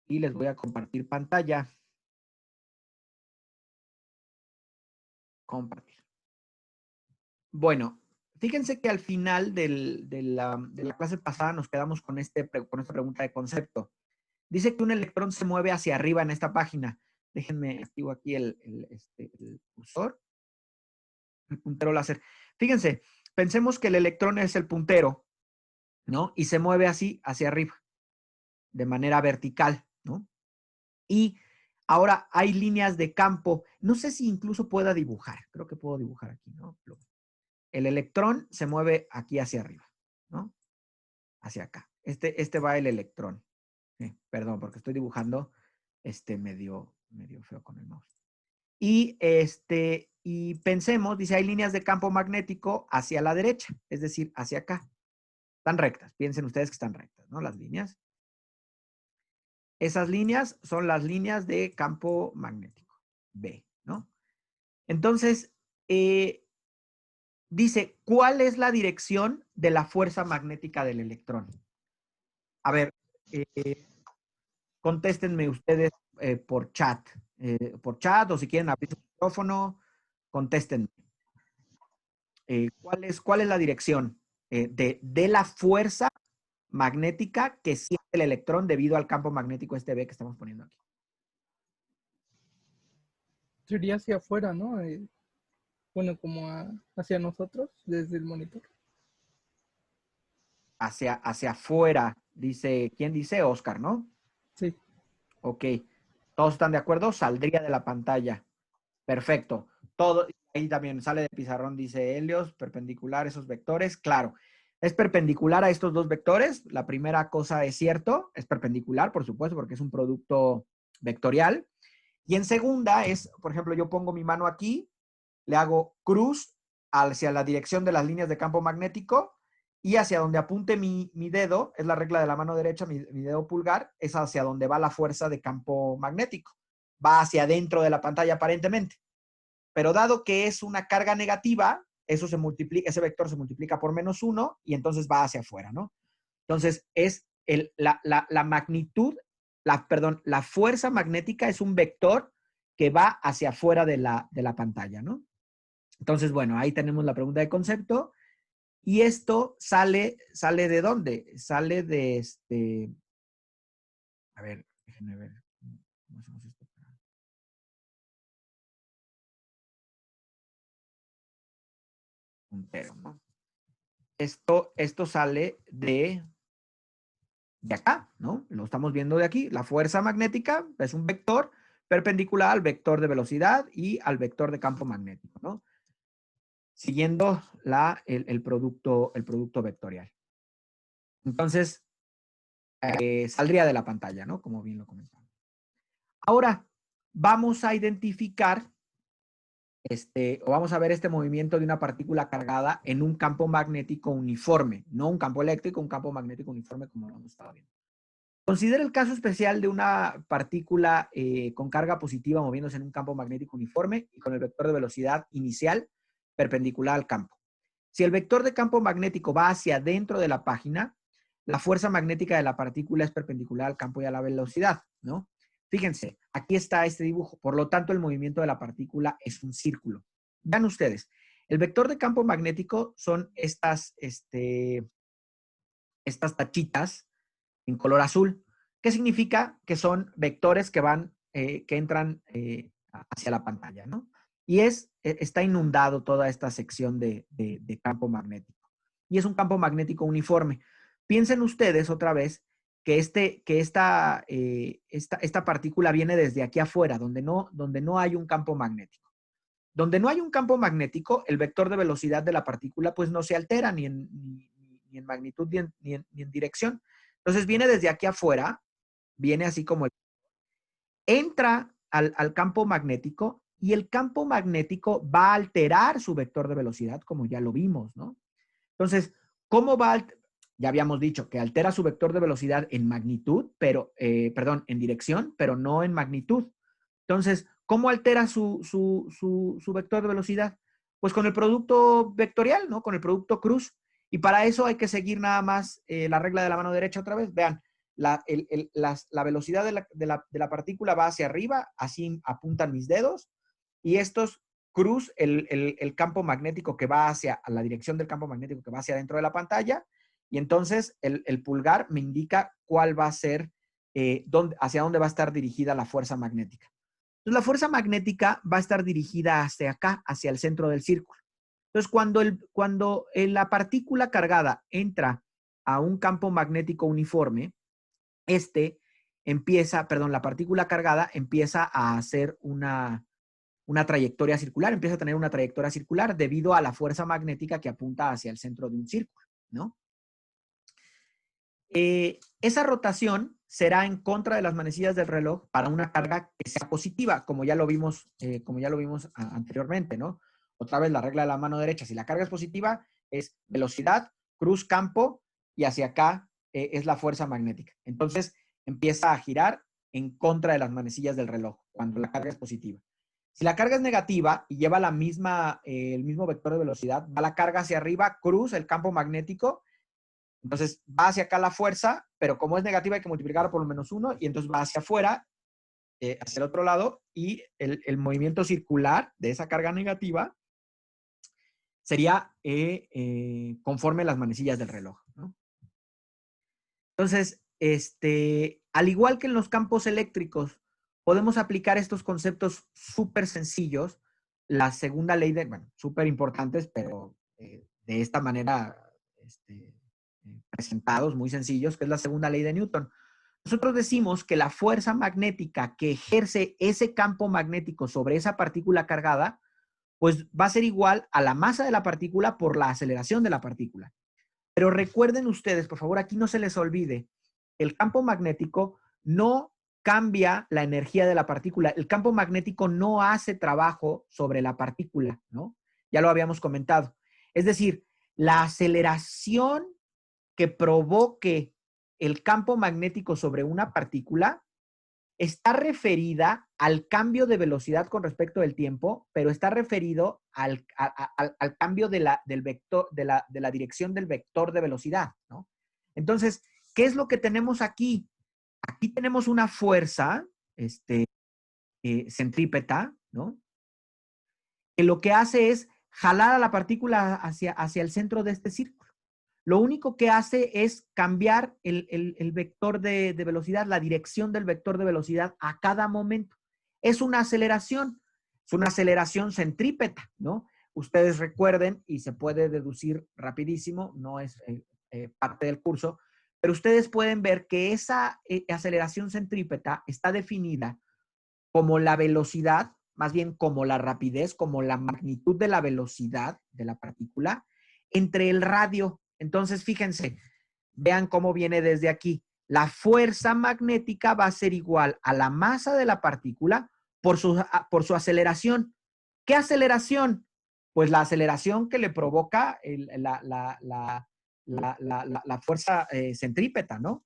y les voy a compartir pantalla. Compartir. Bueno, fíjense que al final de la clase pasada nos quedamos con esta pregunta de concepto. Dice que un electrón se mueve hacia arriba en esta página. Déjenme, activo aquí el cursor, el puntero láser. Fíjense, pensemos que el electrón es el puntero, ¿no? Y se mueve así hacia arriba, de manera vertical, ¿no? Y ahora hay líneas de campo. No sé si incluso pueda dibujar. Creo que puedo dibujar aquí, ¿no? El electrón se mueve aquí hacia arriba, ¿no? Hacia acá. Este va el electrón. Perdón, porque estoy dibujando medio feo con el mouse. Y pensemos, dice, hay líneas de campo magnético hacia la derecha, es decir, hacia acá. Están rectas. Piensen ustedes que están rectas, ¿no? Las líneas. Esas líneas son las líneas de campo magnético, B, ¿no? Entonces, dice, ¿cuál es la dirección de la fuerza magnética del electrón? A ver, contéstenme ustedes por chat. Por chat o si quieren abrir su micrófono, contéstenme. ¿Cuál es la dirección de la fuerza magnética que siente el electrón debido al campo magnético B que estamos poniendo aquí? Sería hacia afuera, ¿no? Bueno, como hacia nosotros, desde el monitor. Hacia afuera, dice, ¿quién dice? Oscar, ¿no? Sí. Ok. ¿Todos están de acuerdo? Saldría de la pantalla. Perfecto. Todo, ahí también sale de pizarrón, dice Helios, perpendicular esos vectores. Claro, es perpendicular a estos dos vectores. La primera cosa es cierto, es perpendicular, por supuesto, porque es un producto vectorial. Y en segunda es, por ejemplo, yo pongo mi mano aquí, le hago cruz hacia la dirección de las líneas de campo magnético y hacia donde apunte mi dedo, es la regla de la mano derecha, mi dedo pulgar, es hacia donde va la fuerza de campo magnético. Va hacia adentro de la pantalla aparentemente. Pero dado que es una carga negativa, eso se multiplica, ese vector se multiplica por -1 y entonces va hacia afuera, ¿no? Entonces, es la magnitud, la fuerza magnética es un vector que va hacia afuera de la pantalla, ¿no? Entonces, bueno, ahí tenemos la pregunta de concepto. Y esto sale ¿de dónde? Sale de a ver, déjenme ver. ¿Cómo hacemos esto? Puntero, ¿no? Esto sale de acá, ¿no? Lo estamos viendo de aquí. La fuerza magnética es un vector perpendicular al vector de velocidad y al vector de campo magnético, ¿no? Siguiendo el producto vectorial. Entonces, saldría de la pantalla, ¿no? Como bien lo comentamos. Ahora, vamos a identificar, o vamos a ver este movimiento de una partícula cargada en un campo magnético uniforme, no un campo eléctrico, un campo magnético uniforme como lo hemos estado viendo. Considera el caso especial de una partícula con carga positiva moviéndose en un campo magnético uniforme y con el vector de velocidad inicial perpendicular al campo. Si el vector de campo magnético va hacia dentro de la página, la fuerza magnética de la partícula es perpendicular al campo y a la velocidad, ¿no? Fíjense, aquí está este dibujo. Por lo tanto, el movimiento de la partícula es un círculo. Vean ustedes, el vector de campo magnético son estas tachitas en color azul. ¿Qué significa? Que son vectores que entran hacia la pantalla, ¿no? Y está inundado toda esta sección de campo magnético. Y es un campo magnético uniforme. Piensen ustedes otra vez que esta partícula viene desde aquí afuera, donde no hay un campo magnético. Donde no hay un campo magnético, el vector de velocidad de la partícula pues no se altera ni en magnitud ni en dirección. Entonces viene desde aquí afuera, viene así como entra al campo magnético y el campo magnético va a alterar su vector de velocidad, como ya lo vimos, ¿no? Entonces, ¿cómo va a ya habíamos dicho que altera su vector de velocidad en magnitud, pero, en dirección, pero no en magnitud. Entonces, ¿cómo altera su vector de velocidad? Pues con el producto vectorial, ¿no? Con el producto cruz. Y para eso hay que seguir nada más la regla de la mano derecha otra vez. Vean, la velocidad de la partícula va hacia arriba, así apuntan mis dedos, y estos cruz el campo magnético que va hacia la dirección del campo magnético que va hacia dentro de la pantalla, y entonces el pulgar me indica cuál va a ser, hacia dónde va a estar dirigida la fuerza magnética. Entonces, la fuerza magnética va a estar dirigida hacia acá, hacia el centro del círculo. Entonces, cuando la partícula cargada entra a un campo magnético uniforme, la partícula cargada empieza a hacer una trayectoria circular, empieza a tener una trayectoria circular debido a la fuerza magnética que apunta hacia el centro de un círculo, ¿no? Esa rotación será en contra de las manecillas del reloj para una carga que sea positiva, como ya lo vimos anteriormente, ¿no? Otra vez la regla de la mano derecha. Si la carga es positiva, es velocidad, cruz, campo, y hacia acá es la fuerza magnética. Entonces, empieza a girar en contra de las manecillas del reloj cuando la carga es positiva. Si la carga es negativa y lleva el mismo vector de velocidad, va la carga hacia arriba, cruz, el campo magnético. Entonces va hacia acá la fuerza, pero como es negativa hay que multiplicarla por -1 y entonces va hacia afuera, hacia el otro lado, y el movimiento circular de esa carga negativa sería conforme a las manecillas del reloj, ¿no? Entonces, al igual que en los campos eléctricos, podemos aplicar estos conceptos súper sencillos. La segunda ley súper importantes, pero de esta manera presentados, muy sencillos, que es la segunda ley de Newton. Nosotros decimos que la fuerza magnética que ejerce ese campo magnético sobre esa partícula cargada, pues va a ser igual a la masa de la partícula por la aceleración de la partícula. Pero recuerden ustedes, por favor, aquí no se les olvide, el campo magnético no cambia la energía de la partícula. El campo magnético no hace trabajo sobre la partícula, ¿no? Ya lo habíamos comentado. Es decir, la aceleración que provoque el campo magnético sobre una partícula está referida al cambio de velocidad con respecto del tiempo, pero está referido al cambio del vector, de la dirección del vector de velocidad, ¿no? Entonces, ¿qué es lo que tenemos aquí? Aquí tenemos una fuerza centrípeta, ¿no? Que lo que hace es jalar a la partícula hacia el centro de este círculo. Lo único que hace es cambiar el vector de velocidad, la dirección del vector de velocidad a cada momento. Es una aceleración centrípeta, ¿no? Ustedes recuerden, y se puede deducir rapidísimo, no es parte del curso, pero ustedes pueden ver que esa aceleración centrípeta está definida como la velocidad, más bien como la rapidez, como la magnitud de la velocidad de la partícula entre el radio. Entonces, fíjense, vean cómo viene desde aquí. La fuerza magnética va a ser igual a la masa de la partícula por su aceleración. ¿Qué aceleración? Pues la aceleración que le provoca la fuerza centrípeta, ¿no?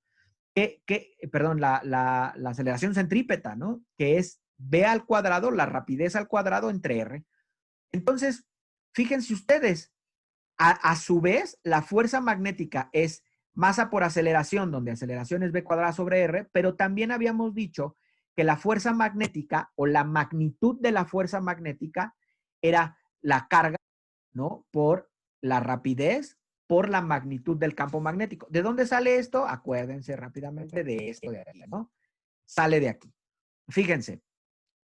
Perdón, la aceleración centrípeta, ¿no? Que es V al cuadrado, la rapidez al cuadrado entre R. Entonces, fíjense ustedes, a su vez, la fuerza magnética es masa por aceleración, donde aceleración es V cuadrada sobre R, pero también habíamos dicho que la fuerza magnética o la magnitud de la fuerza magnética era la carga, ¿no? Por la rapidez, por la magnitud del campo magnético. ¿De dónde sale esto? Acuérdense rápidamente de esto de aquí, ¿no? Sale de aquí. Fíjense,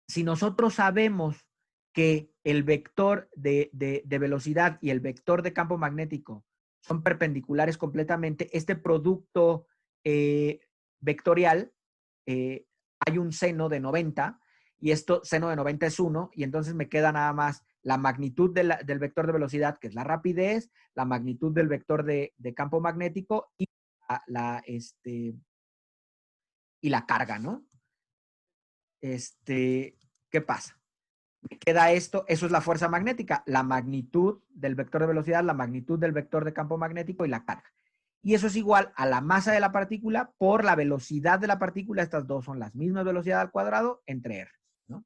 si nosotros sabemos que el vector de velocidad y el vector de campo magnético son perpendiculares completamente, este producto vectorial, hay un seno de 90 y seno de 90 es 1 y entonces me queda nada más la magnitud del vector de velocidad, que es la rapidez, la magnitud del vector de campo magnético y la carga, ¿no? ¿Qué pasa? Me queda esto, eso es la fuerza magnética, la magnitud del vector de velocidad, la magnitud del vector de campo magnético y la carga. Y eso es igual a la masa de la partícula por la velocidad de la partícula. Estas dos son las mismas velocidades al cuadrado entre R, ¿no?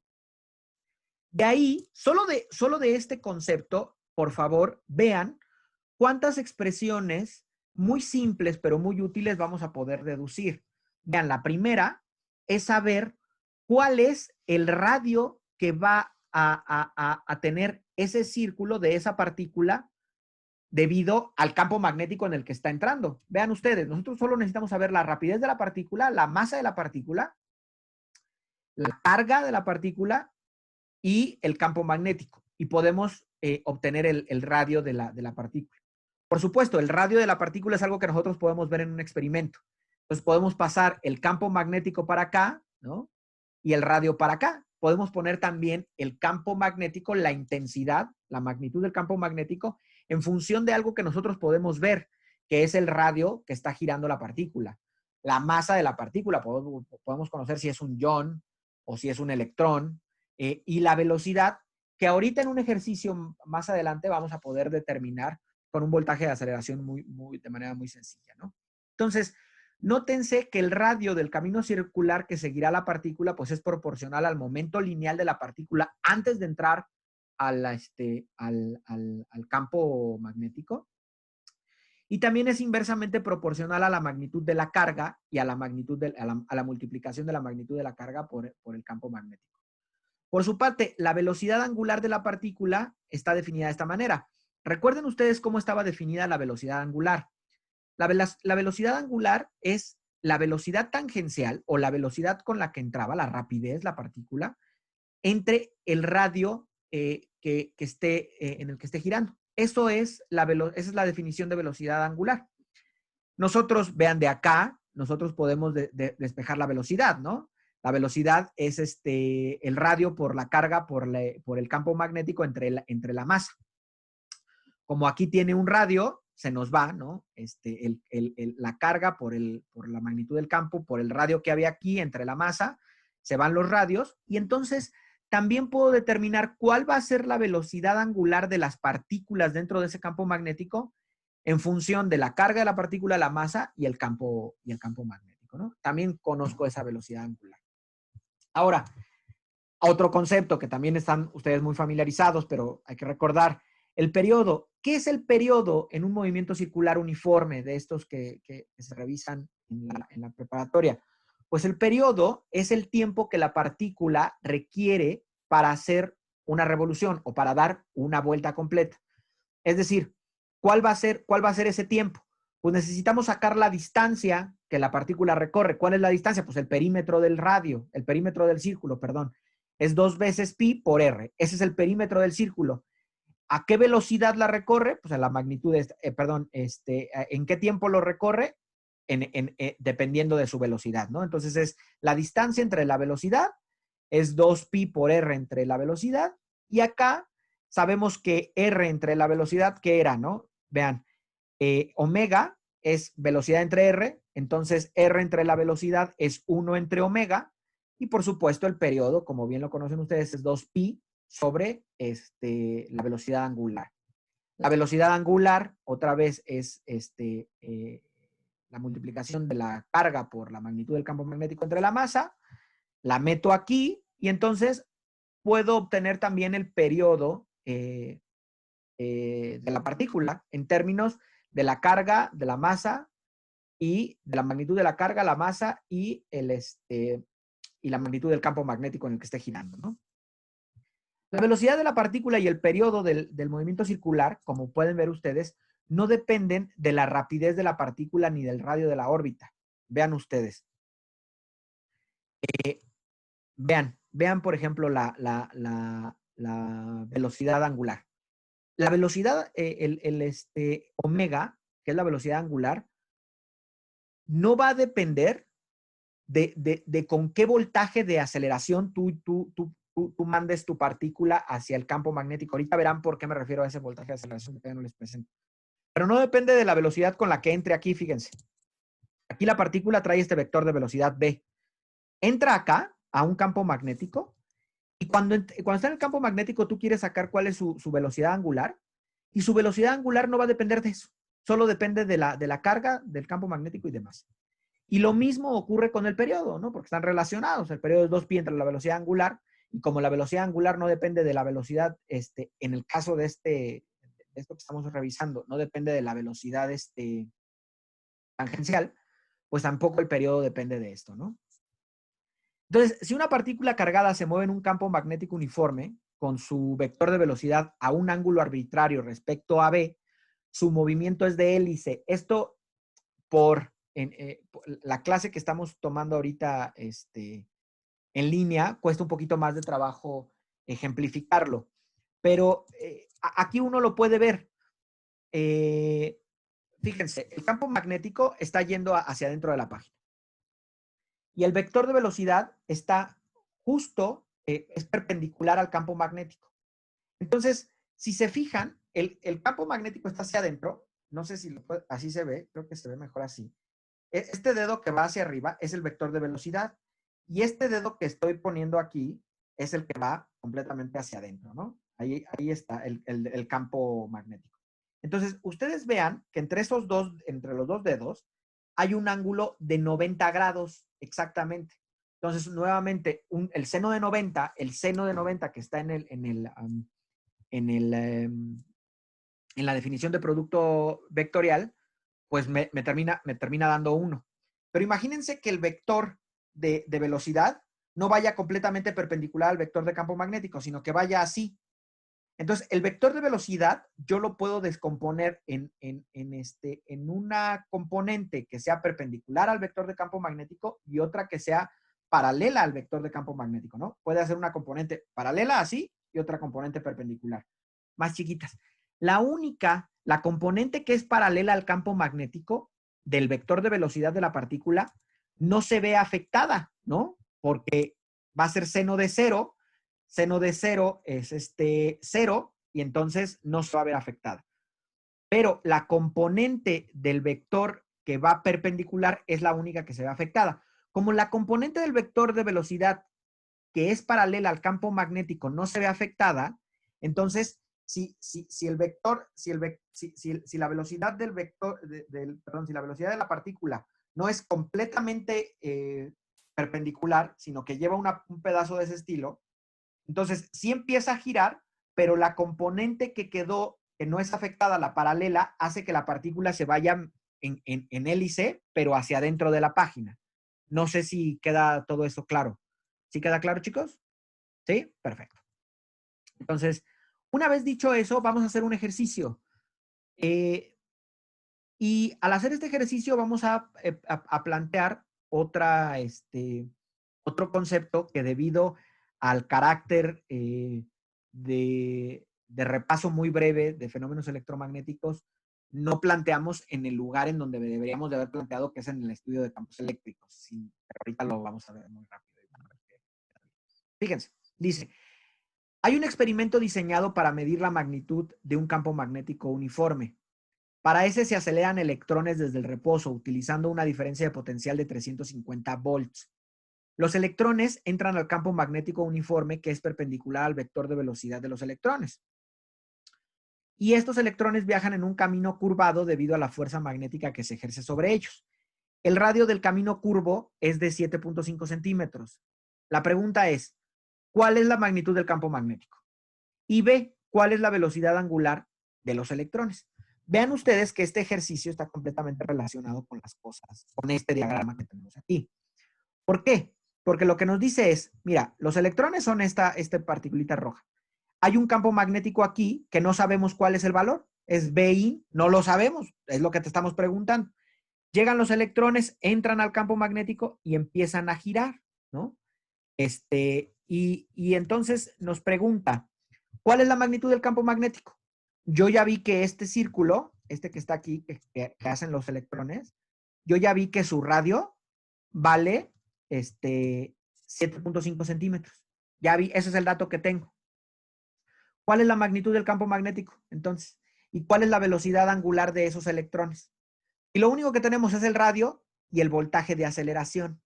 De ahí, solo de este concepto, por favor, vean cuántas expresiones muy simples pero muy útiles vamos a poder deducir. Vean, la primera es saber cuál es el radio que va a tener ese círculo de esa partícula debido al campo magnético en el que está entrando. Vean ustedes, nosotros solo necesitamos saber la rapidez de la partícula, la masa de la partícula, la carga de la partícula y el campo magnético. Y podemos obtener el radio de la partícula. Por supuesto, el radio de la partícula es algo que nosotros podemos ver en un experimento. Entonces podemos pasar el campo magnético para acá, ¿no? Y el radio para acá. Podemos poner también el campo magnético, la intensidad, la magnitud del campo magnético, en función de algo que nosotros podemos ver, que es el radio que está girando la partícula. La masa de la partícula, podemos conocer si es un ion o si es un electrón, y la velocidad, que ahorita en un ejercicio más adelante vamos a poder determinar con un voltaje de aceleración de manera muy sencilla, ¿no? Entonces, nótense que el radio del camino circular que seguirá la partícula, pues es proporcional al momento lineal de la partícula antes de entrar al campo magnético. Y también es inversamente proporcional a la magnitud de la carga y a la multiplicación de la magnitud de la carga por el campo magnético. Por su parte, la velocidad angular de la partícula está definida de esta manera. Recuerden ustedes cómo estaba definida la velocidad angular. La velocidad angular es la velocidad tangencial o la velocidad con la que entraba, la rapidez, la partícula, entre el radio en el que esté girando. Esa es la definición de velocidad angular. Nosotros, vean de acá, nosotros podemos despejar la velocidad, ¿no? La velocidad es el radio por la carga, por el campo magnético entre la masa. Como aquí tiene un radio, se nos va, ¿no? La carga por la magnitud del campo, por el radio que había aquí entre la masa, se van los radios, y entonces también puedo determinar cuál va a ser la velocidad angular de las partículas dentro de ese campo magnético en función de la carga de la partícula, la masa y el campo magnético, ¿no? También conozco esa velocidad angular. Ahora, otro concepto que también están ustedes muy familiarizados, pero hay que recordar, el periodo. ¿Qué es el periodo en un movimiento circular uniforme de estos que se revisan en la preparatoria? Pues el periodo es el tiempo que la partícula requiere para hacer una revolución o para dar una vuelta completa. Es decir, ¿cuál va a ser ese tiempo? Pues necesitamos sacar la distancia que la partícula recorre. ¿Cuál es la distancia? Pues el perímetro del círculo, perdón. Es 2 veces pi por r. Ese es el perímetro del círculo. ¿A qué velocidad la recorre? Pues a la magnitud, ¿en qué tiempo lo recorre? Dependiendo de su velocidad, ¿no? Entonces es la distancia entre la velocidad, es 2 pi por r entre la velocidad, y acá sabemos que r entre la velocidad, ¿qué era, no? Vean, omega es velocidad entre r, entonces r entre la velocidad es 1 entre omega, y por supuesto el periodo, como bien lo conocen ustedes, es 2 pi sobre la velocidad angular. La velocidad angular, otra vez, es la multiplicación de la carga por la magnitud del campo magnético entre la masa. La meto aquí y entonces puedo obtener también el periodo de la partícula en términos de la carga, de la masa y de la magnitud de la carga, la masa y la magnitud del campo magnético en el que esté girando, ¿no? La velocidad de la partícula y el periodo del movimiento circular, como pueden ver ustedes, no dependen de la rapidez de la partícula ni del radio de la órbita. Vean ustedes. Vean, por ejemplo, la velocidad angular. La velocidad, omega, que es la velocidad angular, no va a depender de con qué voltaje de aceleración tú mandes tu partícula hacia el campo magnético. Ahorita verán por qué me refiero a ese voltaje de aceleración que todavía no les presento. Pero no depende de la velocidad con la que entre aquí, fíjense. Aquí la partícula trae este vector de velocidad v. Entra acá a un campo magnético y cuando está en el campo magnético tú quieres sacar cuál es su velocidad angular, y su velocidad angular no va a depender de eso. Solo depende de la carga del campo magnético y demás. Y lo mismo ocurre con el periodo, ¿no? Porque están relacionados. El periodo es 2pi entre la velocidad angular, y como la velocidad angular no depende de la velocidad, en el caso de esto que estamos revisando, no depende de la velocidad tangencial, pues tampoco el periodo depende de esto, ¿no? Entonces, si una partícula cargada se mueve en un campo magnético uniforme con su vector de velocidad a un ángulo arbitrario respecto a B, su movimiento es de hélice. Esto por la clase que estamos tomando ahorita en línea, cuesta un poquito más de trabajo ejemplificarlo. Pero aquí uno lo puede ver. Fíjense, el campo magnético está yendo hacia adentro de la página. Y el vector de velocidad está justo, es perpendicular al campo magnético. Entonces, si se fijan, el campo magnético está hacia adentro. No sé si así se ve, creo que se ve mejor así. Este dedo que va hacia arriba es el vector de velocidad. Y este dedo que estoy poniendo aquí es el que va completamente hacia adentro, ¿no? Ahí está el campo magnético. Entonces, ustedes vean que entre los dos dedos, hay un ángulo de 90 grados exactamente. Entonces, nuevamente, el seno de 90 que está en la definición de producto vectorial, pues me termina dando 1. Pero imagínense que el vector de velocidad no vaya completamente perpendicular al vector de campo magnético, sino que vaya así. Entonces, el vector de velocidad yo lo puedo descomponer en una componente que sea perpendicular al vector de campo magnético y otra que sea paralela al vector de campo magnético, ¿no? Puede hacer una componente paralela así y otra componente perpendicular, más chiquitas. La componente que es paralela al campo magnético del vector de velocidad de la partícula no se ve afectada, ¿no? Porque va a ser seno de cero. Seno de cero es 0 y entonces no se va a ver afectada. Pero la componente del vector que va perpendicular es la única que se ve afectada. Como la componente del vector de velocidad que es paralela al campo magnético no se ve afectada, entonces si la velocidad del vector, si la velocidad de la partícula no es completamente perpendicular, sino que lleva un pedazo de ese estilo, entonces sí empieza a girar, pero la componente que quedó, que no es afectada, la paralela, hace que la partícula se vaya en hélice, pero hacia adentro de la página. No sé si queda todo eso claro. ¿Sí queda claro, chicos? ¿Sí? Perfecto. Entonces, una vez dicho eso, vamos a hacer un ejercicio. Y al hacer este ejercicio vamos a plantear otro concepto que debido al carácter de repaso muy breve de fenómenos electromagnéticos, no planteamos en el lugar en donde deberíamos de haber planteado, que es en el estudio de campos eléctricos. Sí, pero ahorita lo vamos a ver muy rápido. Fíjense, dice, hay un experimento diseñado para medir la magnitud de un campo magnético uniforme. Para ese se aceleran electrones desde el reposo, utilizando una diferencia de potencial de 350 volts. Los electrones entran al campo magnético uniforme, que es perpendicular al vector de velocidad de los electrones. Y estos electrones viajan en un camino curvado debido a la fuerza magnética que se ejerce sobre ellos. El radio del camino curvo es de 7.5 centímetros. La pregunta es, ¿cuál es la magnitud del campo magnético? Y B, ¿cuál es la velocidad angular de los electrones? Vean ustedes que este ejercicio está completamente relacionado con las cosas, con este diagrama que tenemos aquí. ¿Por qué? Porque lo que nos dice es, mira, los electrones son esta particulita roja. Hay un campo magnético aquí que no sabemos cuál es el valor. Es BI, no lo sabemos, es lo que te estamos preguntando. Llegan los electrones, entran al campo magnético y empiezan a girar, ¿no? Y entonces nos pregunta, ¿cuál es la magnitud del campo magnético? Yo ya vi que este círculo, este que está aquí, que hacen los electrones, yo ya vi que su radio vale 7.5 centímetros. Ya vi, ese es el dato que tengo. ¿Cuál es la magnitud del campo magnético? Entonces, ¿y cuál es la velocidad angular de esos electrones? Y lo único que tenemos es el radio y el voltaje de aceleración.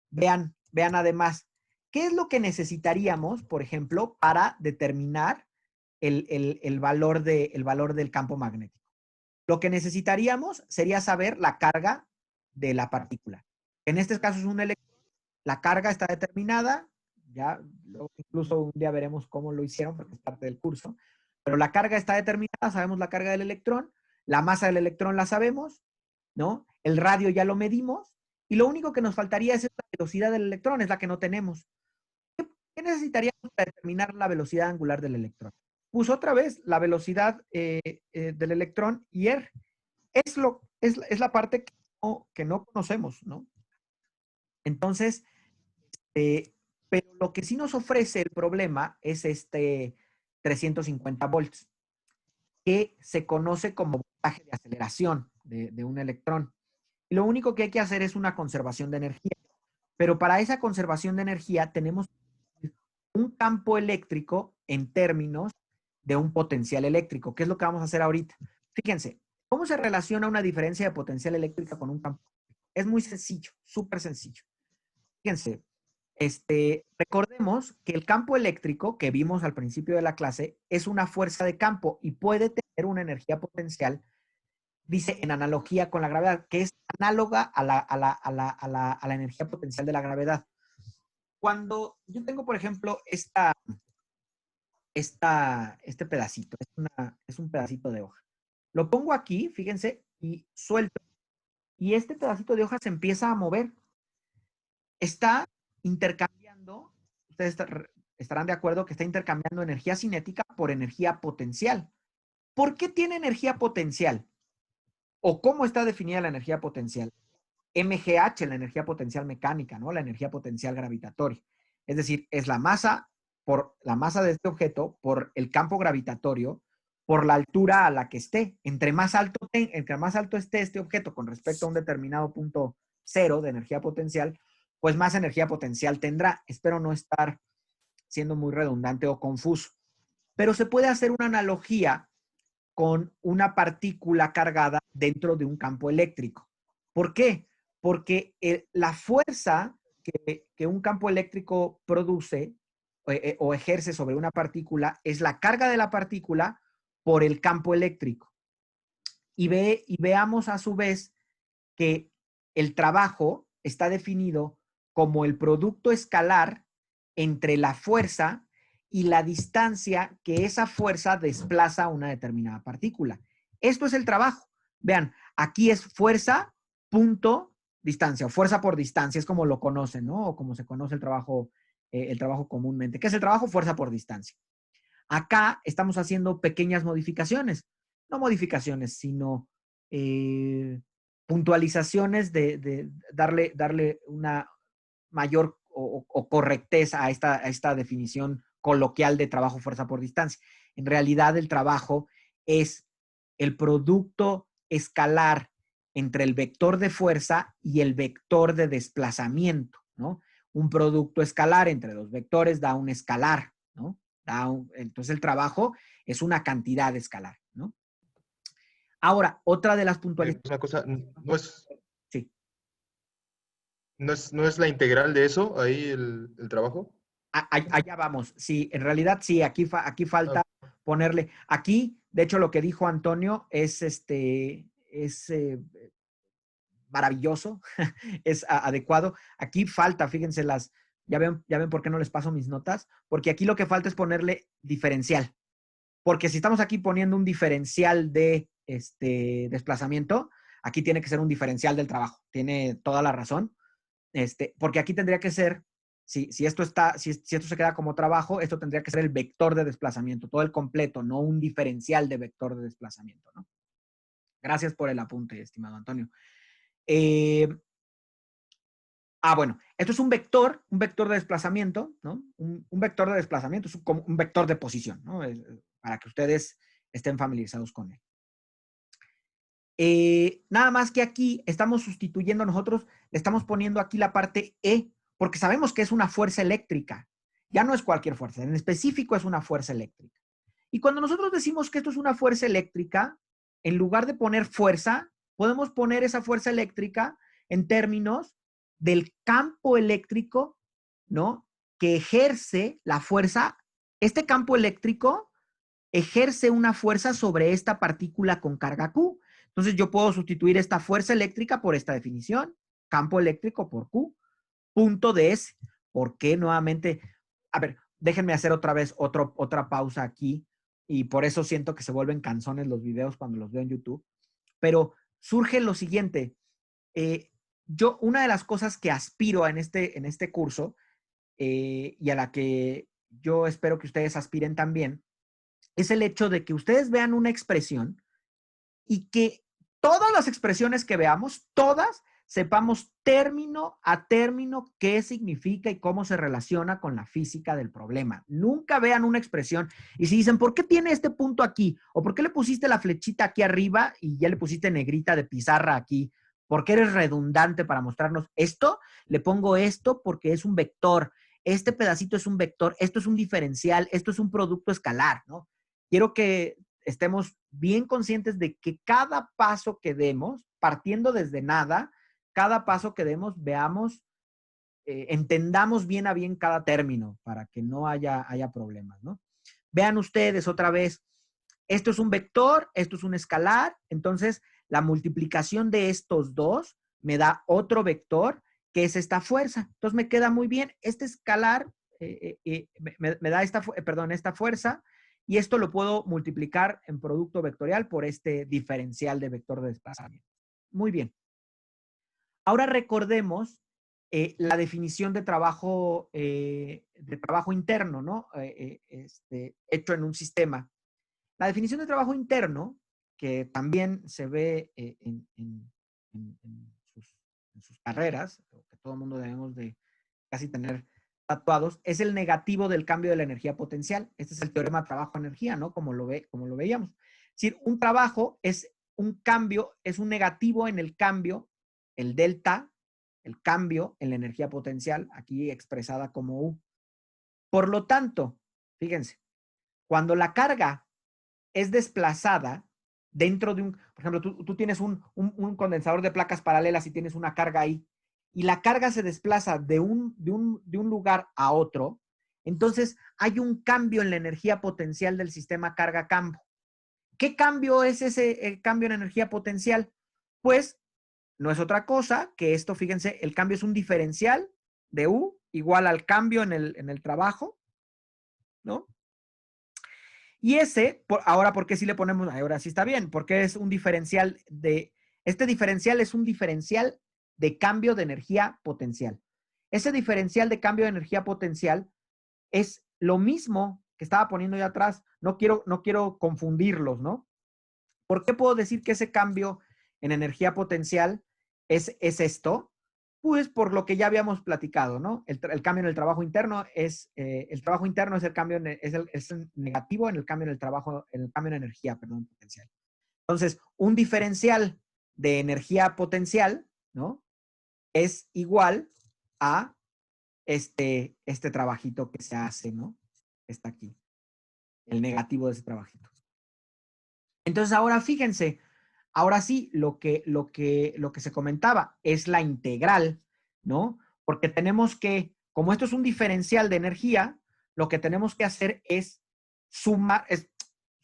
Vean además, ¿qué es lo que necesitaríamos, por ejemplo, para determinar el valor del campo magnético? Lo que necesitaríamos sería saber la carga de la partícula. En este caso es un electrón, la carga está determinada, ya incluso un día veremos cómo lo hicieron porque es parte del curso, pero la carga está determinada, sabemos la carga del electrón, la masa del electrón la sabemos, ¿no? El radio ya lo medimos y lo único que nos faltaría es la velocidad del electrón, es la que no tenemos. ¿Qué necesitaríamos para determinar la velocidad angular del electrón? Pues otra vez, la velocidad del electrón y R. Es la parte que no conocemos, ¿no? Entonces, pero lo que sí nos ofrece el problema es 350 volts, que se conoce como voltaje de aceleración de un electrón. Y lo único que hay que hacer es una conservación de energía. Pero para esa conservación de energía tenemos un campo eléctrico en términos de un potencial eléctrico, que es lo que vamos a hacer ahorita. Fíjense, ¿cómo se relaciona una diferencia de potencial eléctrica con un campo? Es muy sencillo, súper sencillo. Fíjense, recordemos que el campo eléctrico que vimos al principio de la clase es una fuerza de campo y puede tener una energía potencial, dice en analogía con la gravedad, que es análoga a la energía potencial de la gravedad. Cuando yo tengo, por ejemplo, este pedacito, es un pedacito de hoja. Lo pongo aquí, fíjense, y suelto. Y este pedacito de hoja se empieza a mover. Está intercambiando, ustedes estarán de acuerdo que está intercambiando energía cinética por energía potencial. ¿Por qué tiene energía potencial? ¿O cómo está definida la energía potencial? MGH, la energía potencial mecánica, ¿no? La energía potencial gravitatoria. Es decir, es la masa por la masa de este objeto, por el campo gravitatorio, por la altura a la que esté. Entre más alto esté este objeto con respecto a un determinado punto cero de energía potencial, pues más energía potencial tendrá. Espero no estar siendo muy redundante o confuso. Pero se puede hacer una analogía con una partícula cargada dentro de un campo eléctrico. ¿Por qué? Porque la fuerza que un campo eléctrico produce o ejerce sobre una partícula es la carga de la partícula por el campo eléctrico. Y veamos a su vez que el trabajo está definido como el producto escalar entre la fuerza y la distancia que esa fuerza desplaza a una determinada partícula. Esto es el trabajo. Vean, aquí es fuerza, punto, distancia, o fuerza por distancia, es como lo conocen, ¿no? O como se conoce el trabajo comúnmente. ¿Qué es el trabajo? Fuerza por distancia. Acá estamos haciendo pequeñas modificaciones, no modificaciones, sino puntualizaciones de darle una mayor o correcteza a esta definición coloquial de trabajo fuerza por distancia. En realidad el trabajo es el producto escalar entre el vector de fuerza y el vector de desplazamiento, ¿no? Un producto escalar entre dos vectores da un escalar, ¿no? Entonces el trabajo es una cantidad escalar, ¿no? Ahora, otra de las puntualizaciones. Una cosa, Sí. ¿No es la integral de eso, ahí el trabajo? Allá vamos. Sí, en realidad sí, aquí falta ponerle. Aquí, de hecho, lo que dijo Antonio es maravilloso, es adecuado. Aquí falta, fíjense ya ven por qué no les paso mis notas, porque aquí lo que falta es ponerle diferencial. Porque si estamos aquí poniendo un diferencial de desplazamiento, aquí tiene que ser un diferencial del trabajo. Tiene toda la razón. Porque aquí tendría que ser, si esto se queda como trabajo, esto tendría que ser el vector de desplazamiento, todo el completo, no un diferencial de vector de desplazamiento, ¿no? Gracias por el apunte, estimado Antonio. Bueno, esto es un vector de desplazamiento, ¿no? Un vector de desplazamiento es como un vector de posición, ¿no? Para que ustedes estén familiarizados con él. Nada más que aquí estamos sustituyendo nosotros, le estamos poniendo aquí la parte E, porque sabemos que es una fuerza eléctrica. Ya no es cualquier fuerza, en específico es una fuerza eléctrica. Y cuando nosotros decimos que esto es una fuerza eléctrica, en lugar de poner fuerza, podemos poner esa fuerza eléctrica en términos del campo eléctrico, ¿no? Que ejerce la fuerza. Este campo eléctrico ejerce una fuerza sobre esta partícula con carga Q. Entonces yo puedo sustituir esta fuerza eléctrica por esta definición, campo eléctrico por Q, punto de S. ¿Por qué nuevamente? A ver, déjenme hacer otra vez otra pausa aquí y por eso siento que se vuelven cansones los videos cuando los veo en YouTube. Pero surge lo siguiente. Una de las cosas que aspiro en este curso, y a la que yo espero que ustedes aspiren también, es el hecho de que ustedes vean una expresión y que todas las expresiones que veamos, todas, sepamos término a término qué significa y cómo se relaciona con la física del problema. Nunca vean una expresión y si dicen, ¿por qué tiene este punto aquí? ¿O por qué le pusiste la flechita aquí arriba y ya le pusiste negrita de pizarra aquí? ¿Por qué eres redundante para mostrarnos esto? Le pongo esto porque es un vector. Este pedacito es un vector, esto es un diferencial, esto es un producto escalar, ¿no? Quiero que estemos bien conscientes de que cada paso que demos, partiendo desde nada, cada paso que demos, veamos, entendamos bien a bien cada término para que no haya problemas, ¿no? Vean ustedes otra vez, esto es un vector, esto es un escalar, entonces la multiplicación de estos dos me da otro vector que es esta fuerza. Entonces me queda muy bien, este escalar me da esta fuerza, y esto lo puedo multiplicar en producto vectorial por este diferencial de vector de desplazamiento. Muy bien. Ahora recordemos la definición de trabajo interno, ¿no? Hecho en un sistema. La definición de trabajo interno, que también se ve en sus carreras, que todo el mundo debemos de casi tener tatuados, es el negativo del cambio de la energía potencial. Este es el teorema trabajo-energía, ¿no? Como lo veíamos. Es decir, un trabajo es un cambio, es un negativo en el cambio, el delta, el cambio en la energía potencial, aquí expresada como U. Por lo tanto, fíjense, cuando la carga es desplazada dentro de por ejemplo, tú tienes un condensador de placas paralelas y tienes una carga ahí, y la carga se desplaza de un lugar a otro, entonces hay un cambio en la energía potencial del sistema carga-campo. ¿Qué cambio es ese cambio en energía potencial? Pues no es otra cosa que esto, fíjense, el cambio es un diferencial de U igual al cambio en el trabajo, ¿no? Y ahora, ¿por qué sí le ponemos? Ahora sí está bien, porque es un diferencial este diferencial es un diferencial de cambio de energía potencial. Ese diferencial de cambio de energía potencial es lo mismo que estaba poniendo ya atrás. No quiero confundirlos, ¿no? ¿Por qué puedo decir que ese cambio en energía potencial es esto? Pues por lo que ya habíamos platicado, ¿no? El cambio en el trabajo interno el trabajo interno es el cambio, es el negativo en el cambio en el trabajo, en el cambio en energía, perdón, potencial. Entonces, un diferencial de energía potencial, ¿no? Es igual a este trabajito que se hace, ¿no? Está aquí, el negativo de ese trabajito. Entonces, ahora fíjense, ahora sí, lo que se comentaba es la integral, ¿no? Porque tenemos que, como esto es un diferencial de energía, lo que tenemos que hacer es sumar,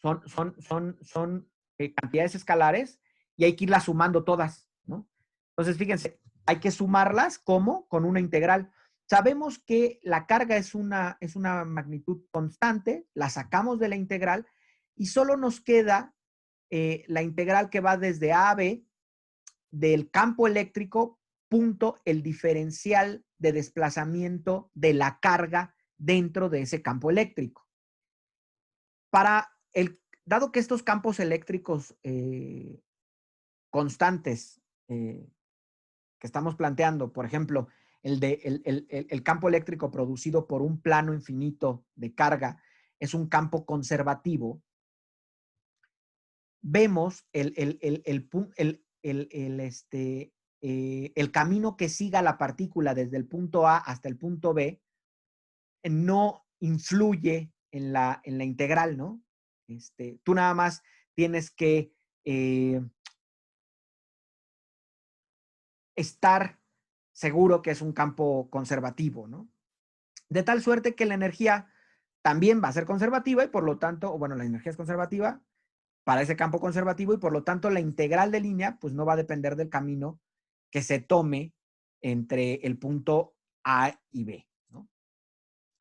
son cantidades escalares y hay que irlas sumando todas, ¿no? Entonces, fíjense, hay que sumarlas, ¿cómo? Con una integral. Sabemos que la carga es una magnitud constante, la sacamos de la integral y solo nos queda la integral que va desde A a B del campo eléctrico, punto, el diferencial de desplazamiento de la carga dentro de ese campo eléctrico. Dado que estos campos eléctricos constantes que estamos planteando, por ejemplo, el campo eléctrico producido por un plano infinito de carga es un campo conservativo, vemos el camino que siga la partícula desde el punto A hasta el punto B no influye en la integral, ¿no? Tú nada más tienes que estar seguro que es un campo conservativo, ¿no? De tal suerte que la energía también va a ser conservativa y por lo tanto, bueno, la energía es conservativa para ese campo conservativo y por lo tanto la integral de línea pues no va a depender del camino que se tome entre el punto A y B, ¿no?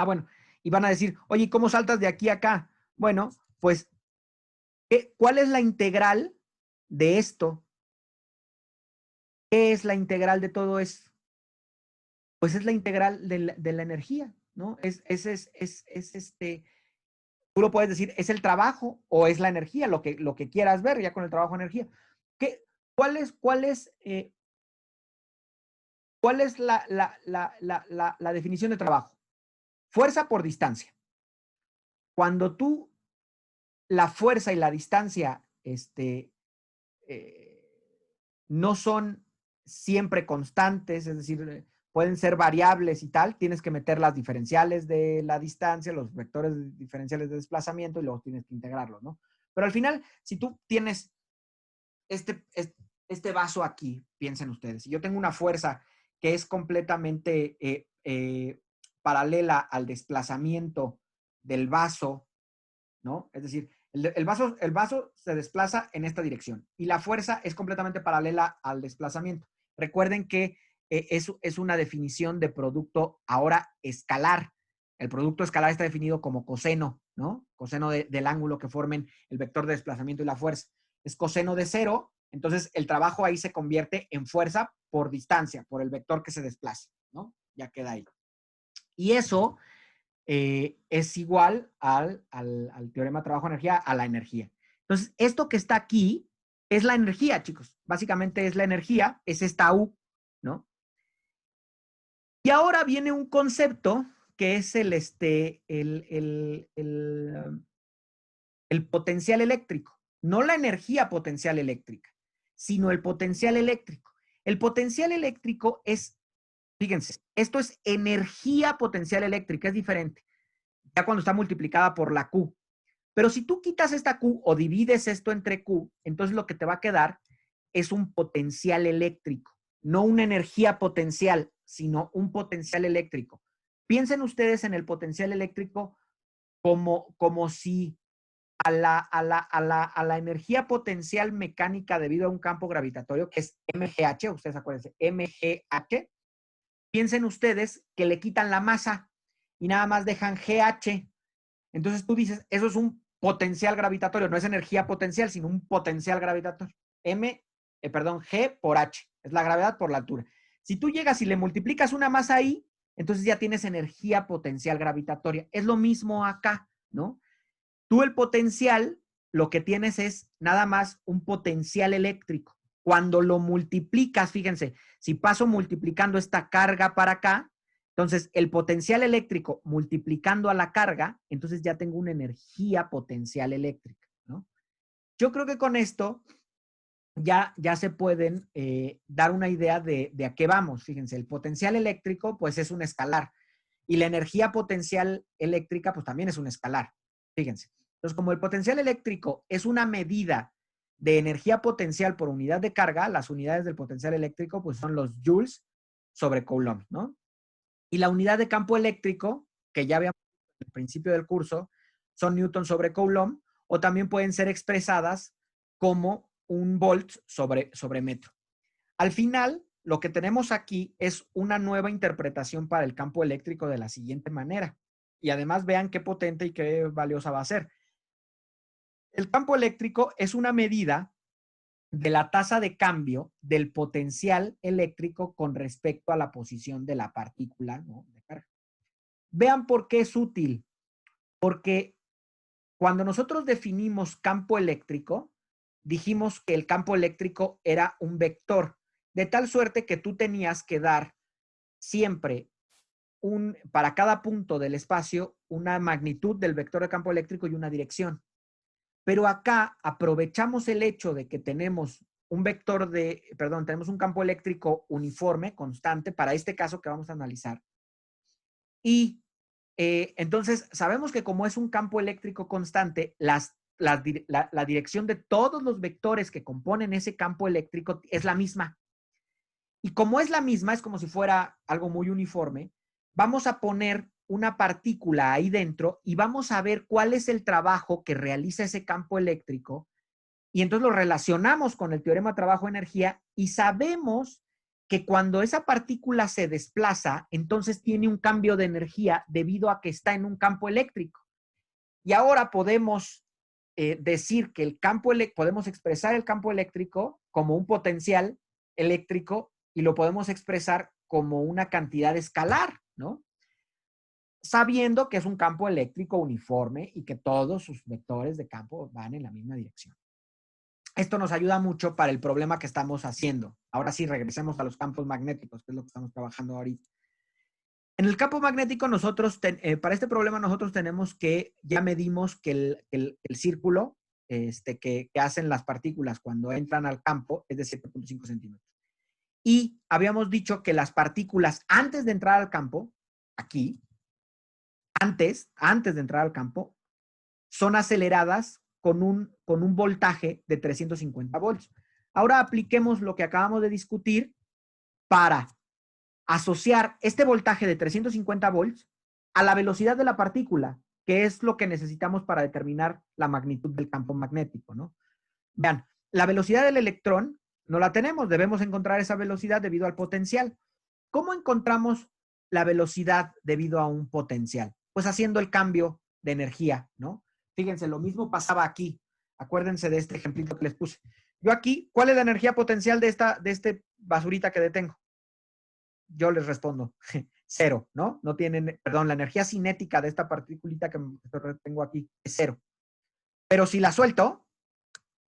Bueno, y van a decir, oye, ¿cómo saltas de aquí a acá? Bueno, pues, ¿cuál es la integral de esto? ¿Qué es la integral de todo eso? Pues es la integral de la energía, ¿no? Tú lo puedes decir, ¿es el trabajo o es la energía? Lo que quieras ver ya con el trabajo energía. ¿Cuál es la definición de trabajo? Fuerza por distancia. Cuando la fuerza y la distancia no son siempre constantes, es decir, pueden ser variables y tal, tienes que meter las diferenciales de la distancia, los vectores diferenciales de desplazamiento y luego tienes que integrarlos, ¿no? Pero al final, si tú tienes este vaso aquí, piensen ustedes, si yo tengo una fuerza que es completamente paralela al desplazamiento del vaso, ¿no? Es decir, el vaso se desplaza en esta dirección y la fuerza es completamente paralela al desplazamiento. Recuerden que es una definición de producto ahora escalar. El producto escalar está definido como coseno, ¿no? Coseno del ángulo que formen el vector de desplazamiento y la fuerza. Es coseno de 0, entonces el trabajo ahí se convierte en fuerza por distancia, por el vector que se desplaza, ¿no? Ya queda ahí. Y eso es igual al teorema de trabajo-energía, a la energía. Entonces, esto que está aquí es la energía, chicos. Básicamente es la energía, es esta U, ¿no? Y ahora viene un concepto que es el potencial eléctrico. No la energía potencial eléctrica, sino el potencial eléctrico. El potencial eléctrico es, fíjense, esto es energía potencial eléctrica, es diferente. Ya cuando está multiplicada por la Q. Pero si tú quitas esta Q o divides esto entre Q, entonces lo que te va a quedar es un potencial eléctrico. No una energía potencial, sino un potencial eléctrico. Piensen ustedes en el potencial eléctrico como si a la energía potencial mecánica debido a un campo gravitatorio, que es MGH, ustedes acuérdense, MGH, piensen ustedes que le quitan la masa y nada más dejan GH. Entonces tú dices, eso es un potencial gravitatorio, no es energía potencial, sino un potencial gravitatorio. G por H, es la gravedad por la altura. Si tú llegas y le multiplicas una masa ahí, entonces ya tienes energía potencial gravitatoria. Es lo mismo acá, ¿no? Tú el potencial, lo que tienes es nada más un potencial eléctrico. Cuando lo multiplicas, fíjense, si paso multiplicando esta carga para acá, entonces el potencial eléctrico multiplicando a la carga, entonces ya tengo una energía potencial eléctrica, ¿no? Yo creo que con esto ya se pueden dar una idea de a qué vamos. Fíjense, el potencial eléctrico pues es un escalar y la energía potencial eléctrica pues también es un escalar. Fíjense. Entonces, como el potencial eléctrico es una medida de energía potencial por unidad de carga, las unidades del potencial eléctrico pues son los joules sobre Coulomb, ¿no? Y la unidad de campo eléctrico, que ya habíamos visto al principio del curso, son Newton sobre Coulomb, o también pueden ser expresadas como un volt sobre metro. Al final, lo que tenemos aquí es una nueva interpretación para el campo eléctrico de la siguiente manera. Y además vean qué potente y qué valiosa va a ser. El campo eléctrico es una medida de la tasa de cambio del potencial eléctrico con respecto a la posición de la partícula, ¿no?, de carga. Vean por qué es útil. Porque cuando nosotros definimos campo eléctrico, dijimos que el campo eléctrico era un vector, de tal suerte que tú tenías que dar siempre para cada punto del espacio una magnitud del vector de campo eléctrico y una dirección. Pero acá aprovechamos el hecho de que tenemos tenemos un campo eléctrico uniforme, constante, para este caso que vamos a analizar. Y entonces sabemos que como es un campo eléctrico constante, la dirección de todos los vectores que componen ese campo eléctrico es la misma. Y como es la misma, es como si fuera algo muy uniforme, vamos a poner una partícula ahí dentro y vamos a ver cuál es el trabajo que realiza ese campo eléctrico. Y entonces lo relacionamos con el teorema trabajo-energía y sabemos que cuando esa partícula se desplaza, entonces tiene un cambio de energía debido a que está en un campo eléctrico. Y ahora podemos decir que podemos expresar el campo eléctrico como un potencial eléctrico y lo podemos expresar como una cantidad escalar, ¿no? Sabiendo que es un campo eléctrico uniforme y que todos sus vectores de campo van en la misma dirección. Esto nos ayuda mucho para el problema que estamos haciendo. Ahora sí, regresemos a los campos magnéticos, que es lo que estamos trabajando ahorita. En el campo magnético, para este problema nosotros tenemos que, ya medimos que el círculo que hacen las partículas cuando entran al campo es de 7.5 centímetros. Y habíamos dicho que las partículas antes de entrar al campo, aquí, antes de entrar al campo, son aceleradas con un voltaje de 350 volts. Ahora apliquemos lo que acabamos de discutir para asociar este voltaje de 350 volts a la velocidad de la partícula, que es lo que necesitamos para determinar la magnitud del campo magnético, ¿no? Vean, la velocidad del electrón no la tenemos, debemos encontrar esa velocidad debido al potencial. ¿Cómo encontramos la velocidad debido a un potencial? Pues haciendo el cambio de energía, ¿no? Fíjense, lo mismo pasaba aquí. Acuérdense de este ejemplito que les puse. Yo aquí, ¿cuál es la energía potencial de este basurita que detengo? Yo les respondo, 0, ¿no? No tienen, perdón, la energía cinética de esta particulita que tengo aquí es 0. Pero si la suelto,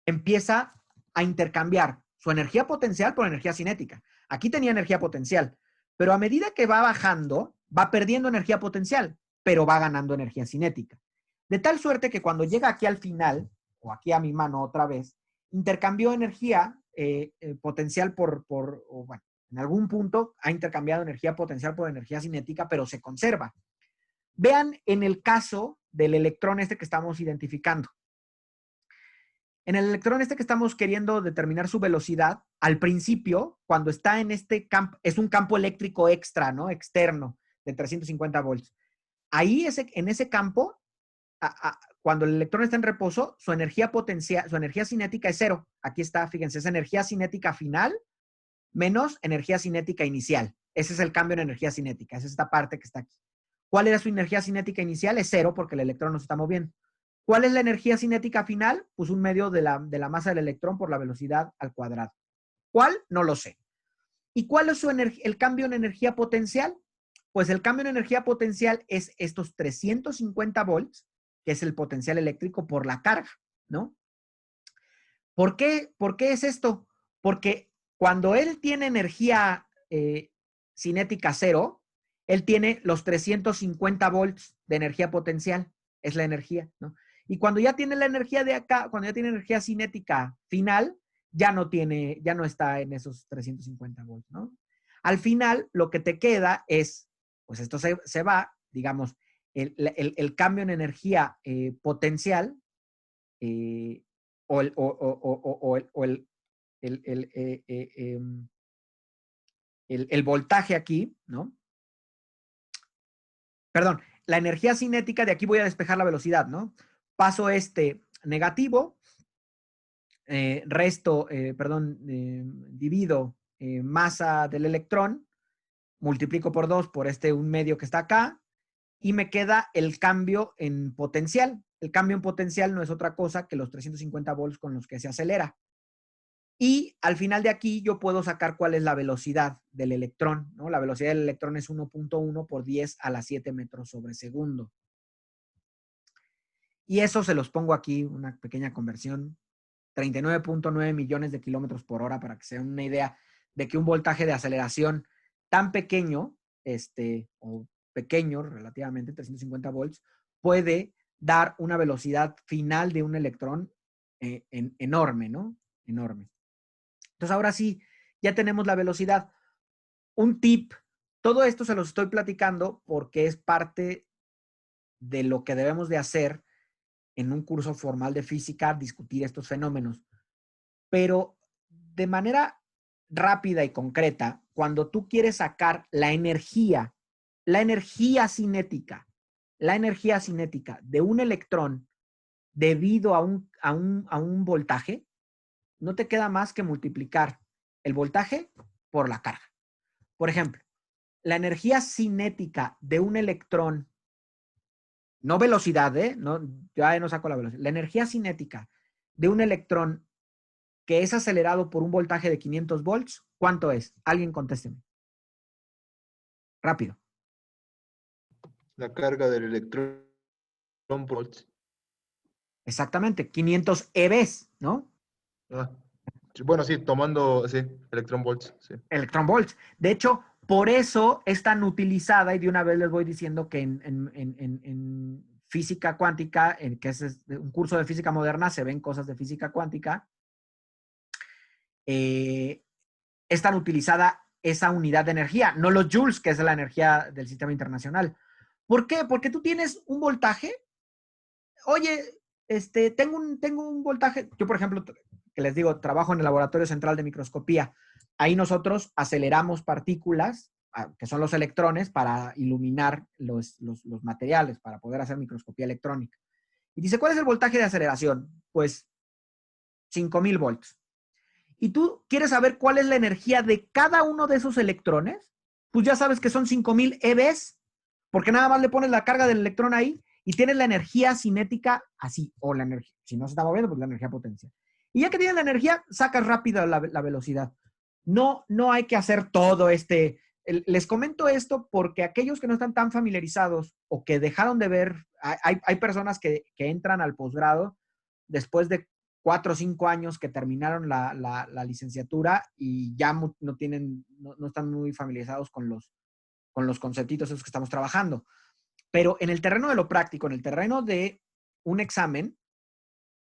empieza a intercambiar su energía potencial por energía cinética. Aquí tenía energía potencial, pero a medida que va bajando, va perdiendo energía potencial, pero va ganando energía cinética. De tal suerte que cuando llega aquí al final, o aquí a mi mano otra vez, intercambió energía potencial bueno, en algún punto ha intercambiado energía potencial por energía cinética, pero se conserva. Vean en el caso del electrón que estamos identificando. En el electrón que estamos queriendo determinar su velocidad, al principio, cuando está en este campo, es un campo eléctrico extra, ¿no? Externo, de 350 volts. Ahí, en ese campo, cuando el electrón está en reposo, su energía potencial, su energía cinética es 0. Aquí está, fíjense, es energía cinética final menos energía cinética inicial. Ese es el cambio en energía cinética. Esa es esta parte que está aquí. ¿Cuál era su energía cinética inicial? Es 0 porque el electrón no se está moviendo. ¿Cuál es la energía cinética final? Pues un medio de la masa del electrón por la velocidad al cuadrado. ¿Cuál? No lo sé. ¿Y cuál es el cambio en energía potencial? Pues el cambio en energía potencial es estos 350 volts, que es el potencial eléctrico por la carga, ¿no? ¿Por qué es esto? Porque cuando él tiene energía cinética 0, él tiene los 350 volts de energía potencial. Es la energía, ¿no? Y cuando ya tiene la energía de acá, cuando ya tiene energía cinética final, ya no está en esos 350 volts, ¿no? Al final, lo que te queda es, pues esto se va, digamos, el cambio en energía potencial o el voltaje aquí, ¿no? Perdón, la energía cinética, de aquí voy a despejar la velocidad, ¿no? Paso negativo, divido masa del electrón, multiplico por 2 por un medio que está acá, y me queda el cambio en potencial. El cambio en potencial no es otra cosa que los 350 volts con los que se acelera. Y al final de aquí yo puedo sacar cuál es la velocidad del electrón, ¿no? La velocidad del electrón es 1.1 por 10 a la 7 metros sobre segundo. Y eso se los pongo aquí, una pequeña conversión, 39.9 millones de kilómetros por hora, para que se den una idea de que un voltaje de aceleración tan pequeño, o pequeño relativamente, 350 volts, puede dar una velocidad final de un electrón enorme, ¿no? Enorme. Entonces, ahora sí, ya tenemos la velocidad. Un tip, todo esto se los estoy platicando porque es parte de lo que debemos de hacer en un curso formal de física, discutir estos fenómenos. Pero de manera rápida y concreta, cuando tú quieres sacar la energía cinética de un electrón debido a un voltaje, no te queda más que multiplicar el voltaje por la carga. Por ejemplo, la energía cinética de un electrón, no velocidad, no, ya no saco la velocidad, la energía cinética de un electrón que es acelerado por un voltaje de 500 volts, ¿cuánto es? Alguien contésteme. Rápido. La carga del electrón por volts. Exactamente, 500 EVs, ¿no? Ah, sí, bueno, sí, tomando, sí, electrón volts, sí. Electron volts. De hecho, por eso es tan utilizada, y de una vez les voy diciendo que en física cuántica, que es un curso de física moderna, se ven cosas de física cuántica, es tan utilizada esa unidad de energía, no los joules, que es la energía del sistema internacional. ¿Por qué? Porque tú tienes un voltaje. Oye, tengo un voltaje. Yo, por ejemplo, que les digo, trabajo en el Laboratorio Central de Microscopía. Ahí nosotros aceleramos partículas, que son los electrones, para iluminar los materiales, para poder hacer microscopía electrónica. Y dice, ¿cuál es el voltaje de aceleración? Pues 5000 volts. Y tú quieres saber cuál es la energía de cada uno de esos electrones, pues ya sabes que son 5000 EVs, porque nada más le pones la carga del electrón ahí y tienes la energía cinética así, o la energía, si no se está moviendo, pues la energía potencial. Y ya que tienes la energía, sacas rápido la velocidad. No hay que hacer todo les comento esto porque aquellos que no están tan familiarizados o que dejaron de ver, hay personas que entran al posgrado después de 4 o 5 años que terminaron la licenciatura y ya no están muy familiarizados con los conceptitos esos que estamos trabajando. Pero en el terreno de lo práctico, en el terreno de un examen,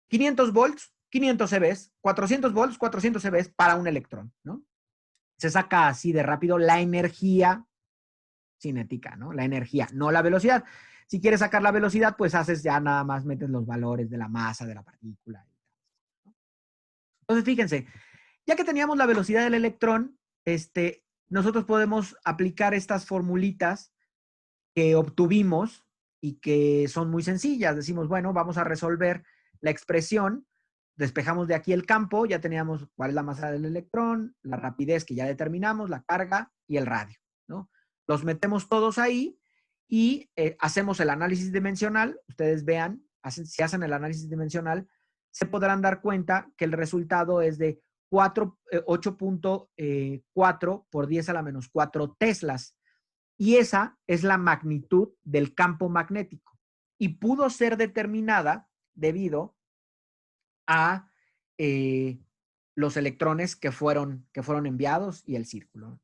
500 volts, 500 EVs, 400 volts, 400 EVs para un electrón, ¿no? Se saca así de rápido la energía cinética, ¿no? La energía, no la velocidad. Si quieres sacar la velocidad, pues haces ya nada más, metes los valores de la masa de la partícula. Entonces, fíjense, ya que teníamos la velocidad del electrón, nosotros podemos aplicar estas formulitas que obtuvimos y que son muy sencillas. Decimos, bueno, vamos a resolver la expresión, despejamos de aquí el campo, ya teníamos cuál es la masa del electrón, la rapidez que ya determinamos, la carga y el radio, ¿no? Los metemos todos ahí y hacemos el análisis dimensional. Ustedes vean, si hacen el análisis dimensional, se podrán dar cuenta que el resultado es de 8.4 por 10 a la menos 4 teslas. Y esa es la magnitud del campo magnético. Y pudo ser determinada debido a los electrones que fueron enviados y el círculo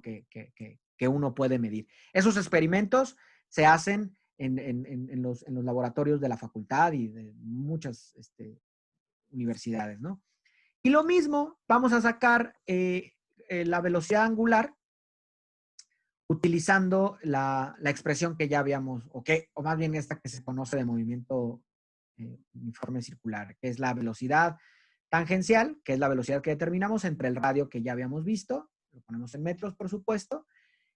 que uno puede medir. Esos experimentos se hacen en los laboratorios de la facultad y de muchas universidades, ¿no? Y lo mismo, vamos a sacar la velocidad angular utilizando la expresión que ya habíamos, o más bien esta que se conoce de movimiento uniforme circular, que es la velocidad tangencial, que es la velocidad que determinamos entre el radio que ya habíamos visto, lo ponemos en metros, por supuesto,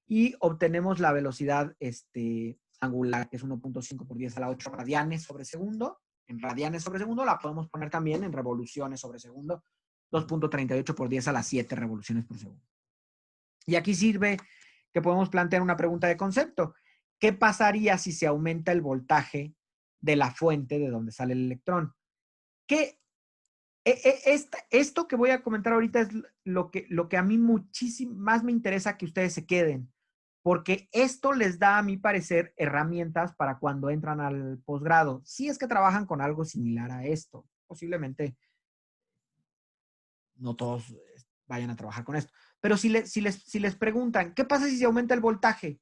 y obtenemos la velocidad angular, que es 1.5 por 10 a la 8 radianes sobre segundo. En radianes sobre segundo la podemos poner también en revoluciones sobre segundo, 2.38 por 10 a las 7 revoluciones por segundo. Y aquí sirve que podemos plantear una pregunta de concepto. ¿Qué pasaría si se aumenta el voltaje de la fuente de donde sale el electrón? Esto que voy a comentar ahorita es lo que a mí muchísimo más me interesa que ustedes se queden, porque esto les da, a mi parecer, herramientas para cuando entran al posgrado. Si es que trabajan con algo similar a esto, posiblemente no todos vayan a trabajar con esto. Pero si les preguntan, ¿qué pasa si se aumenta el voltaje?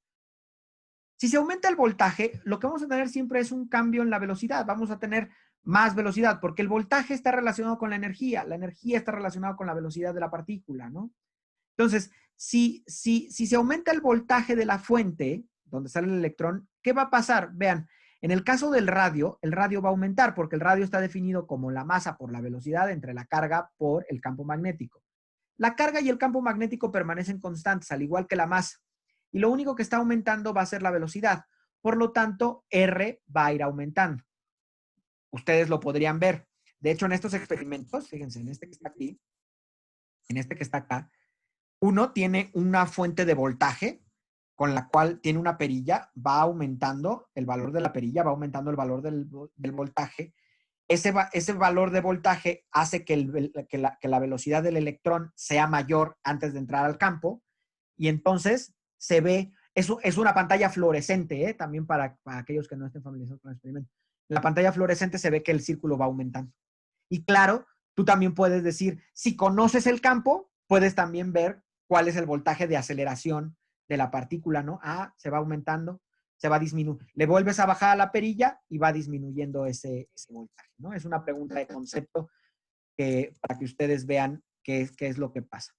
Si se aumenta el voltaje, lo que vamos a tener siempre es un cambio en la velocidad. Vamos a tener más velocidad, porque el voltaje está relacionado con la energía está relacionada con la velocidad de la partícula, ¿no? Entonces, si se aumenta el voltaje de la fuente, donde sale el electrón, ¿qué va a pasar? Vean, en el caso del radio, el radio va a aumentar, porque el radio está definido como la masa por la velocidad entre la carga por el campo magnético. La carga y el campo magnético permanecen constantes, al igual que la masa. Y lo único que está aumentando va a ser la velocidad. Por lo tanto, R va a ir aumentando. Ustedes lo podrían ver. De hecho, en estos experimentos, fíjense, en este que está aquí, en este que está acá, uno tiene una fuente de voltaje con la cual tiene una perilla, va aumentando el valor de la perilla, va aumentando el valor del voltaje, ese valor de voltaje hace que la velocidad del electrón sea mayor antes de entrar al campo, y entonces se ve, es una pantalla fluorescente, también para aquellos que no estén familiarizados con el experimento. En la pantalla fluorescente se ve que el círculo va aumentando. Y claro, tú también puedes decir, si conoces el campo, puedes también ver cuál es el voltaje de aceleración de la partícula, ¿no? Se va aumentando, se va disminuyendo. Le vuelves a bajar a la perilla y va disminuyendo ese voltaje, ¿no? Es una pregunta de concepto para que ustedes vean qué es lo que pasa.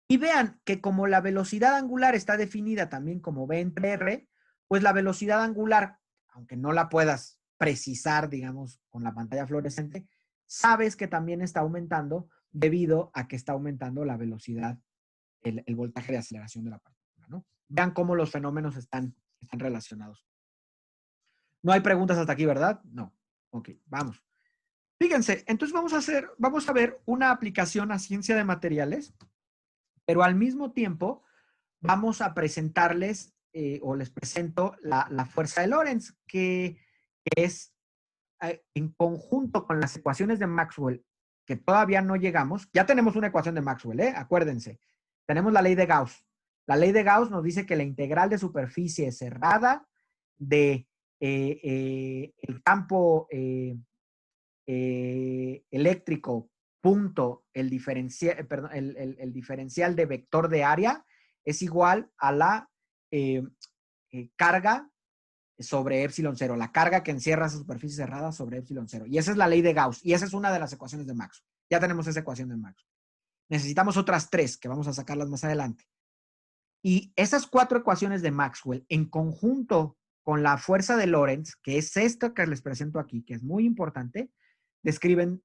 Y vean que como la velocidad angular está definida también como V entre R, pues la velocidad angular, aunque no la puedas precisar, digamos, con la pantalla fluorescente, sabes que también está aumentando debido a que está aumentando la velocidad, el voltaje de aceleración de la partícula, ¿no? Vean cómo los fenómenos están relacionados. No hay preguntas hasta aquí, ¿verdad? No. Ok, vamos. Fíjense, entonces vamos a ver una aplicación a ciencia de materiales, pero al mismo tiempo vamos a presentarles o les presento la fuerza de Lorentz, que es en conjunto con las ecuaciones de Maxwell, que todavía no llegamos. Ya tenemos una ecuación de Maxwell, acuérdense. Tenemos la ley de Gauss. La ley de Gauss nos dice que la integral de superficie cerrada de el campo eléctrico punto el diferencial de vector de área es igual a la carga sobre epsilon cero, la carga que encierra esa superficie cerrada sobre epsilon cero. Y esa es la ley de Gauss, y esa es una de las ecuaciones de Maxwell. Ya tenemos esa ecuación de Maxwell. Necesitamos otras 3, que vamos a sacarlas más adelante. Y esas 4 ecuaciones de Maxwell, en conjunto con la fuerza de Lorentz, que es esta que les presento aquí, que es muy importante, describen,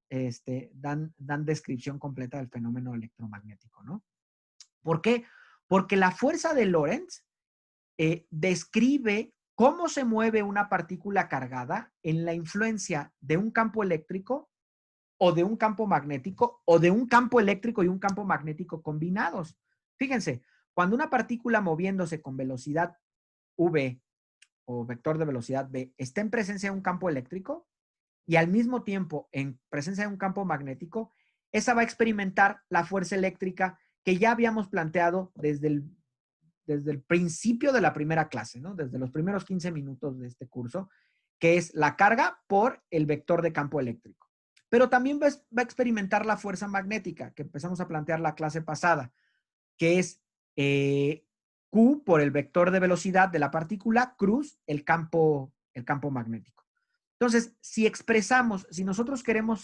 dan descripción completa del fenómeno electromagnético, ¿no? ¿Por qué? Porque la fuerza de Lorentz describe cómo se mueve una partícula cargada en la influencia de un campo eléctrico o de un campo magnético o de un campo eléctrico y un campo magnético combinados. Fíjense, cuando una partícula moviéndose con velocidad v o vector de velocidad v está en presencia de un campo eléctrico y al mismo tiempo en presencia de un campo magnético, esa va a experimentar la fuerza eléctrica que ya habíamos planteado desde el principio de la primera clase, ¿no? Desde los primeros 15 minutos de este curso, que es la carga por el vector de campo eléctrico. Pero también va a experimentar la fuerza magnética, que empezamos a plantear la clase pasada, que es Q por el vector de velocidad de la partícula, cruz el campo magnético. Entonces, si nosotros queremos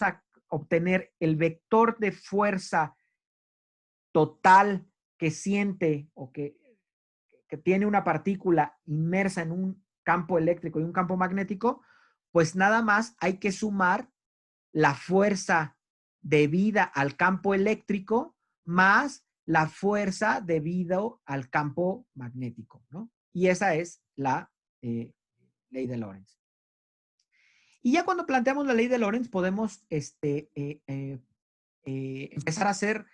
obtener el vector de fuerza total que siente o que tiene una partícula inmersa en un campo eléctrico y un campo magnético, pues nada más hay que sumar la fuerza debida al campo eléctrico más la fuerza debido al campo magnético, ¿no? Y esa es la ley de Lorentz. Y ya cuando planteamos la ley de Lorentz podemos empezar a hacer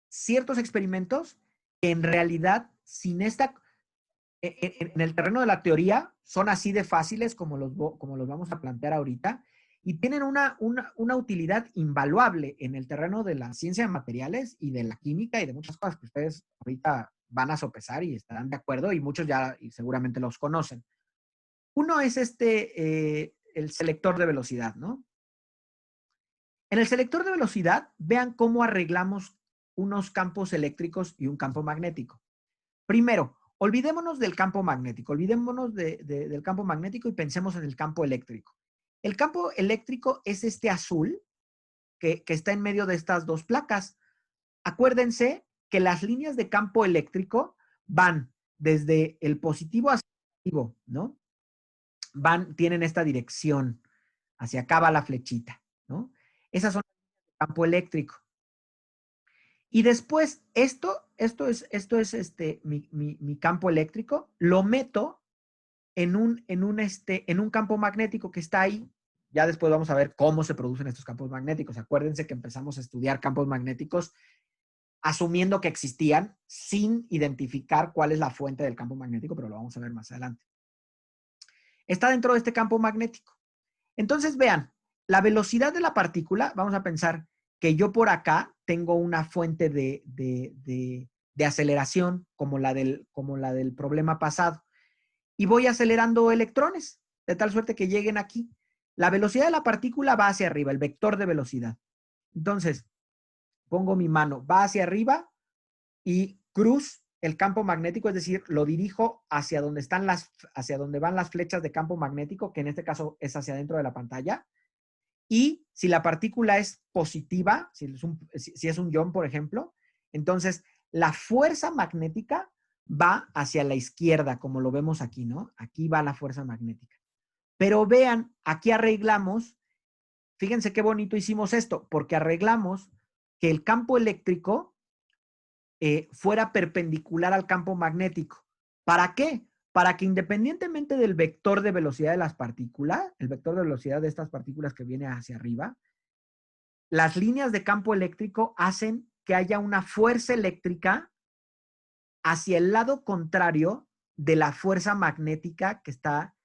ciertos experimentos que en realidad sin en el terreno de la teoría son así de fáciles como los vamos a plantear ahorita y tienen una utilidad invaluable en el terreno de la ciencia de materiales y de la química y de muchas cosas que ustedes ahorita van a sopesar y estarán de acuerdo y muchos ya y seguramente los conocen. Uno es el selector de velocidad, ¿no? En el selector de velocidad, vean cómo arreglamos unos campos eléctricos y un campo magnético. Primero, olvidémonos del campo magnético, olvidémonos del campo magnético y pensemos en el campo eléctrico. El campo eléctrico es este azul que está en medio de estas dos placas. Acuérdense que las líneas de campo eléctrico van desde el positivo hacia el negativo, ¿no? Tienen esta dirección, hacia acá va la flechita, ¿no? Esas son las líneas de campo eléctrico. Y después, esto es mi campo eléctrico, lo meto en un campo magnético que está ahí. Ya después vamos a ver cómo se producen estos campos magnéticos. Acuérdense que empezamos a estudiar campos magnéticos asumiendo que existían sin identificar cuál es la fuente del campo magnético, pero lo vamos a ver más adelante. Está dentro de este campo magnético. Entonces, vean, la velocidad de la partícula, vamos a pensar que yo por acá tengo una fuente de aceleración como la del problema pasado. Y voy acelerando electrones, de tal suerte que lleguen aquí. La velocidad de la partícula va hacia arriba, el vector de velocidad. Entonces, pongo mi mano, va hacia arriba y cruz el campo magnético, es decir, lo dirijo hacia donde van las flechas de campo magnético, que en este caso es hacia adentro de la pantalla. Y si la partícula es positiva, si es un ion, por ejemplo, entonces la fuerza magnética va hacia la izquierda, como lo vemos aquí, ¿no? Aquí va la fuerza magnética. Pero vean, aquí arreglamos, fíjense qué bonito hicimos esto, porque arreglamos que el campo eléctrico fuera perpendicular al campo magnético. ¿Para qué? Para que independientemente del vector de velocidad de las partículas, el vector de velocidad de estas partículas que viene hacia arriba, las líneas de campo eléctrico hacen que haya una fuerza eléctrica hacia el lado contrario de la fuerza magnética que está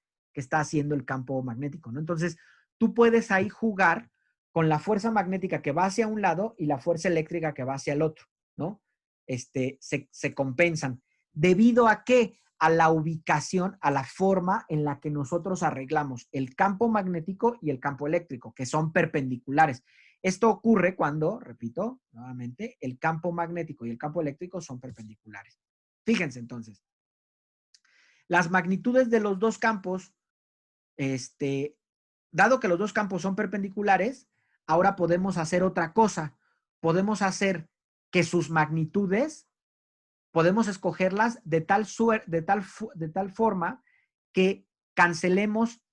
haciendo el campo magnético, ¿no? Entonces, tú puedes ahí jugar con la fuerza magnética que va hacia un lado y la fuerza eléctrica que va hacia el otro, ¿no? Se compensan. ¿Debido a qué? A la ubicación, a la forma en la que nosotros arreglamos el campo magnético y el campo eléctrico, que son perpendiculares. Esto ocurre cuando, repito nuevamente, el campo magnético y el campo eléctrico son perpendiculares. Fíjense entonces, las magnitudes de los dos campos, dado que los dos campos son perpendiculares, ahora podemos hacer otra cosa. Podemos hacer que sus magnitudes, podemos escogerlas de tal forma que cancelemos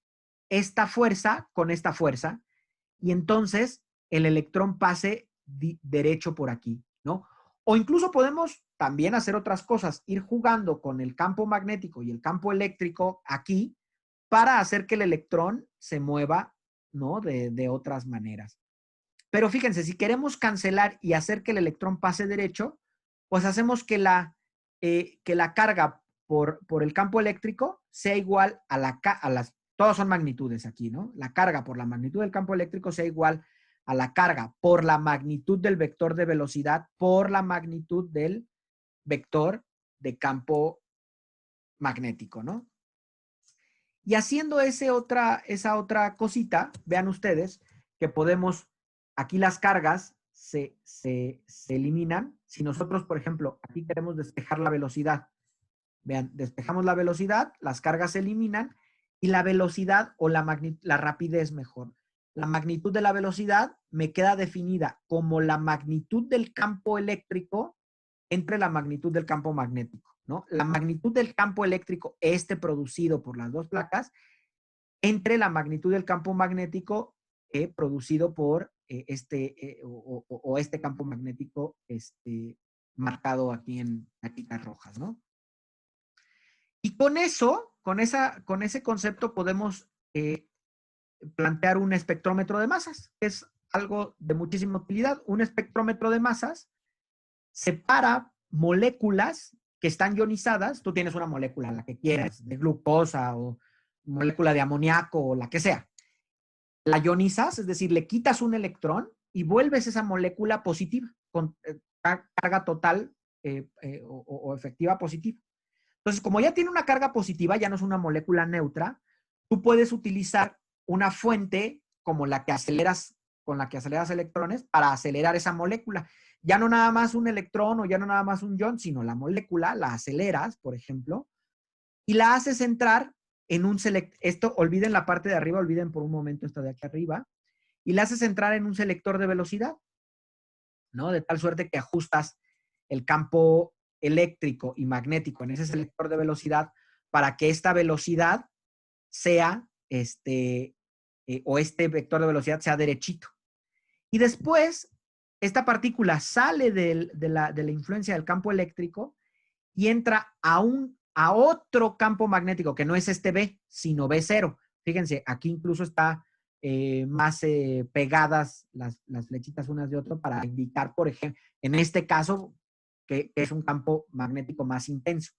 esta fuerza con esta fuerza y entonces el electrón pase derecho por aquí, ¿no? O incluso podemos también hacer otras cosas, ir jugando con el campo magnético y el campo eléctrico aquí para hacer que el electrón se mueva, ¿no? De otras maneras. Pero fíjense, si queremos cancelar y hacer que el electrón pase derecho, pues hacemos que la carga por el campo eléctrico sea igual a las, todas son magnitudes aquí, ¿no? La carga por la magnitud del campo eléctrico sea igual a la carga por la magnitud del vector de velocidad por la magnitud del vector de campo magnético, ¿no? Y haciendo esa otra cosita, vean ustedes que podemos, aquí las cargas se eliminan. Si nosotros, por ejemplo, aquí queremos despejar la velocidad, vean, despejamos la velocidad, las cargas se eliminan y la velocidad o la rapidez mejor. La magnitud de la velocidad me queda definida como la magnitud del campo eléctrico entre la magnitud del campo magnético, ¿no? La magnitud del campo eléctrico, producido por las dos placas, entre la magnitud del campo magnético producido por este campo magnético marcado aquí en rayitas rojas, ¿no? Y con eso, con ese concepto podemos plantear un espectrómetro de masas, que es algo de muchísima utilidad. Un espectrómetro de masas separa moléculas que están ionizadas. Tú tienes una molécula, la que quieras, de glucosa o molécula de amoníaco o la que sea. La ionizas, es decir, le quitas un electrón y vuelves esa molécula positiva, con carga total o efectiva positiva. Entonces, como ya tiene una carga positiva, ya no es una molécula neutra, tú puedes utilizar una fuente como la que aceleras, con la que aceleras electrones para acelerar esa molécula. Ya no nada más un electrón o ya no nada más un ion, sino la molécula, la aceleras, por ejemplo, y la haces entrar en un esto, olviden la parte de arriba, olviden por un momento esto de aquí arriba, y la haces entrar en un selector de velocidad, ¿no? De tal suerte que ajustas el campo eléctrico y magnético en ese selector de velocidad para que esta velocidad sea, o este vector de velocidad sea derechito. Y después, esta partícula sale de la influencia del campo eléctrico y entra a otro campo magnético, que no es este B, sino B0. Fíjense, aquí incluso está más pegadas las flechitas unas de otras para indicar, por ejemplo, en este caso, que es un campo magnético más intenso.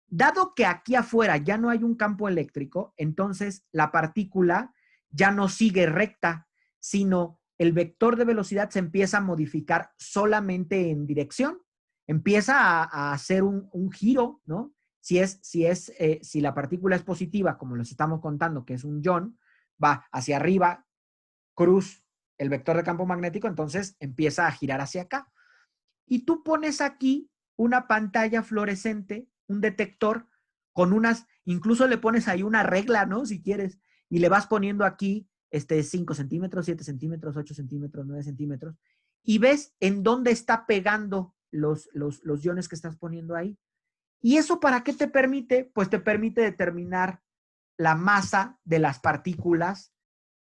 Dado que aquí afuera ya no hay un campo eléctrico, entonces la partícula ya no sigue recta, sino el vector de velocidad se empieza a modificar solamente en dirección. Empieza a hacer un giro, ¿no? Si la partícula es positiva, como les estamos contando, que es un ion, va hacia arriba, cruz el vector de campo magnético, entonces empieza a girar hacia acá. Y tú pones aquí una pantalla fluorescente, un detector, con incluso le pones ahí una regla, ¿no? Si quieres, y le vas poniendo aquí 5 centímetros, 7 centímetros, 8 centímetros, 9 centímetros, y ves en dónde está pegando los iones que estás poniendo ahí. ¿Y eso para qué te permite? Pues te permite determinar la masa de las partículas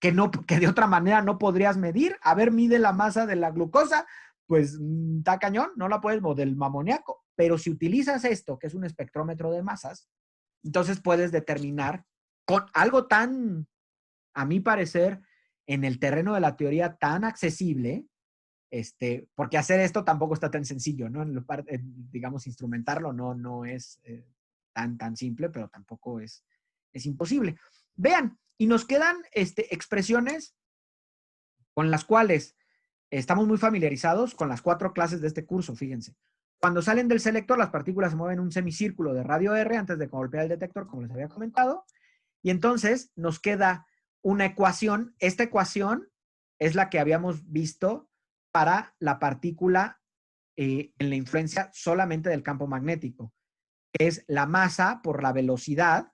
que de otra manera no podrías medir. A ver, mide la masa de la glucosa, pues está cañón, no la puedes, o del amoníaco. Pero si utilizas esto, que es un espectrómetro de masas, entonces puedes determinar con algo tan, a mi parecer, en el terreno de la teoría tan accesible, porque hacer esto tampoco está tan sencillo, ¿no? Digamos, instrumentarlo no es tan simple, pero tampoco es imposible. Vean, y nos quedan expresiones con las cuales estamos muy familiarizados con las 4 clases de este curso, fíjense. Cuando salen del selector, las partículas se mueven en un semicírculo de radio R antes de golpear el detector, como les había comentado, y entonces nos queda una ecuación. Esta ecuación es la que habíamos visto para la partícula en la influencia solamente del campo magnético, que es la masa por la velocidad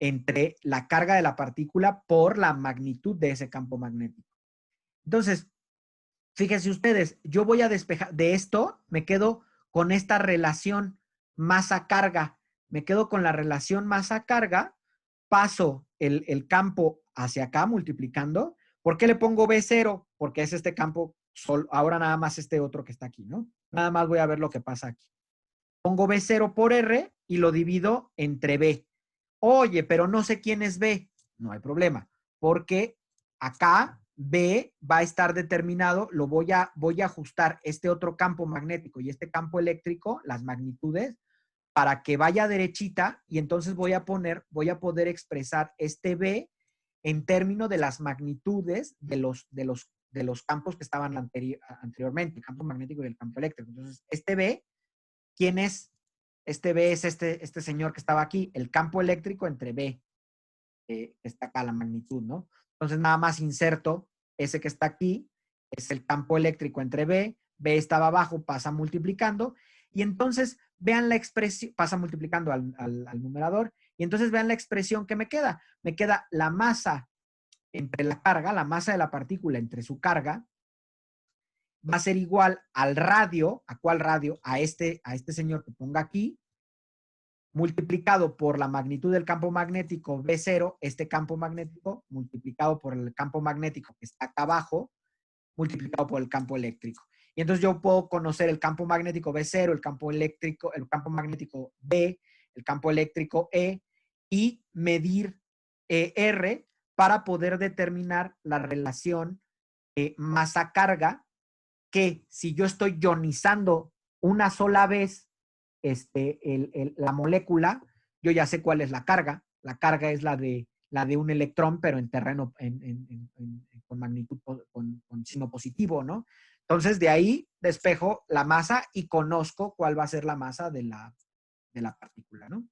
entre la carga de la partícula por la magnitud de ese campo magnético. Entonces, fíjense ustedes, yo voy a despejar de esto, me quedo con esta relación masa-carga, me quedo con la relación masa-carga, paso el campo hacia acá multiplicando. ¿Por qué le pongo B0? Porque es este campo, ahora nada más este otro que está aquí, ¿no? Nada más voy a ver lo que pasa aquí. Pongo B0 por R y lo divido entre B. Oye, pero no sé quién es B. No hay problema, porque acá B va a estar determinado, voy a ajustar este otro campo magnético y este campo eléctrico, las magnitudes, para que vaya derechita, y entonces voy a poder expresar este B en términos de las magnitudes de los campos que estaban anteriormente, el campo magnético y el campo eléctrico. Entonces, este B, ¿quién es? Este B es este señor que estaba aquí, el campo eléctrico entre B, está acá la magnitud, ¿no? Entonces nada más inserto ese que está aquí, es el campo eléctrico entre B, B estaba abajo, pasa multiplicando, y entonces vean la expresión, pasa multiplicando al numerador, y entonces vean la expresión que me queda la masa entre la carga, la masa de la partícula entre su carga, va a ser igual al radio. ¿A cuál radio? A este señor que ponga aquí, multiplicado por la magnitud del campo magnético B0, este campo magnético, multiplicado por el campo magnético que está acá abajo, multiplicado por el campo eléctrico. Y entonces yo puedo conocer el campo magnético B0, el campo eléctrico, el campo magnético B, el campo eléctrico E, y medir R para poder determinar la relación masa-carga, que si yo estoy ionizando una sola vez la molécula, yo ya sé cuál es la carga. La carga es la de un electrón, pero en terreno, con magnitud, con signo positivo, ¿no? Entonces, de ahí despejo la masa y conozco cuál va a ser la masa de la partícula, ¿no?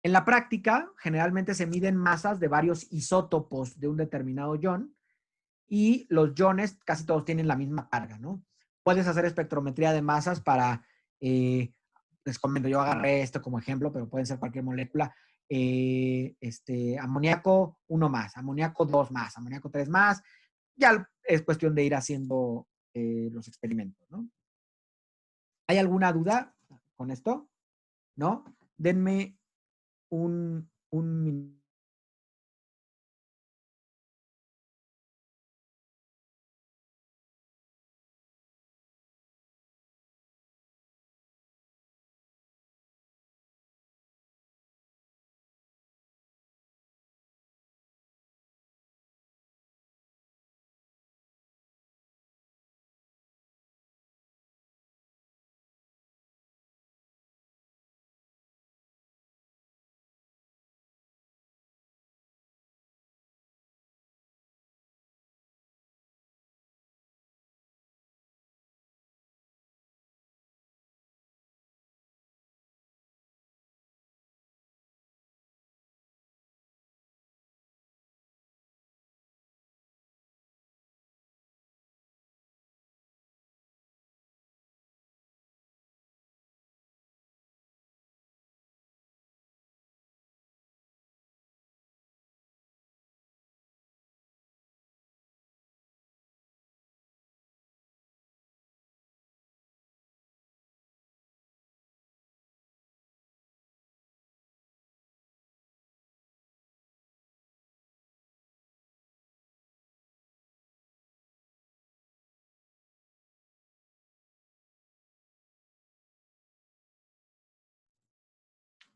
En la práctica, generalmente se miden masas de varios isótopos de un determinado ion, y los iones casi todos tienen la misma carga, ¿no? Puedes hacer espectrometría de masas para, les comento, yo agarré esto como ejemplo, pero pueden ser cualquier molécula. Amoníaco 1 más, amoníaco 2 más, amoníaco 3 más. Ya es cuestión de ir haciendo los experimentos, ¿no? ¿Hay alguna duda con esto? ¿No? Denme un minuto.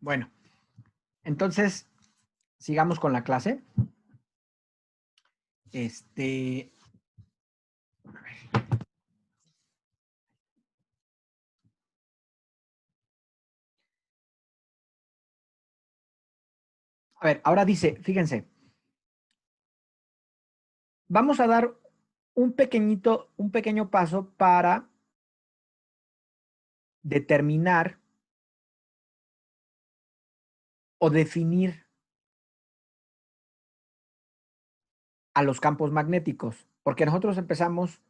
Bueno, entonces, sigamos con la clase. A ver, ahora dice, fíjense, vamos a dar un pequeño paso para determinar o definir a los campos magnéticos, porque nosotros empezamos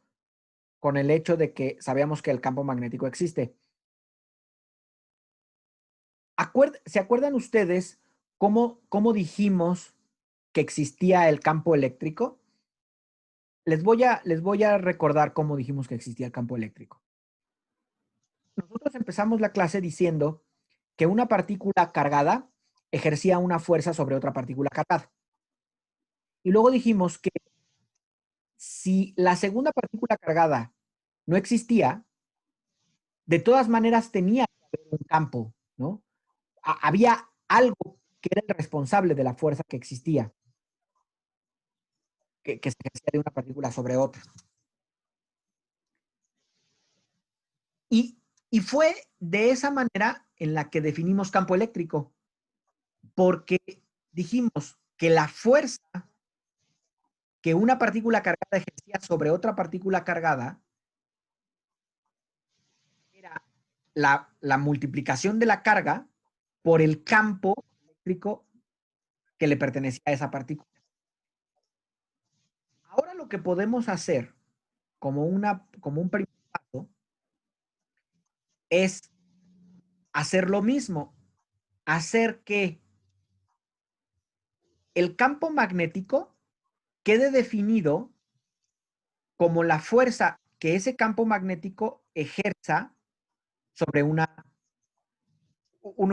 con el hecho de que sabíamos que el campo magnético existe. ¿Se acuerdan ustedes cómo dijimos que existía el campo eléctrico? Les voy a recordar cómo dijimos que existía el campo eléctrico. Nosotros empezamos la clase diciendo que una partícula cargada ejercía una fuerza sobre otra partícula cargada. Y luego dijimos que si la segunda partícula cargada no existía, de todas maneras tenía que haber un campo, ¿no? Había algo que era el responsable de la fuerza que existía, que se ejercía de una partícula sobre otra. Y fue de esa manera en la que definimos campo eléctrico, porque dijimos que la fuerza que una partícula cargada ejercía sobre otra partícula cargada era la multiplicación de la carga por el campo eléctrico que le pertenecía a esa partícula. Ahora lo que podemos hacer como un primer paso es hacer lo mismo, hacer que el campo magnético quede definido como la fuerza que ese campo magnético ejerza sobre uno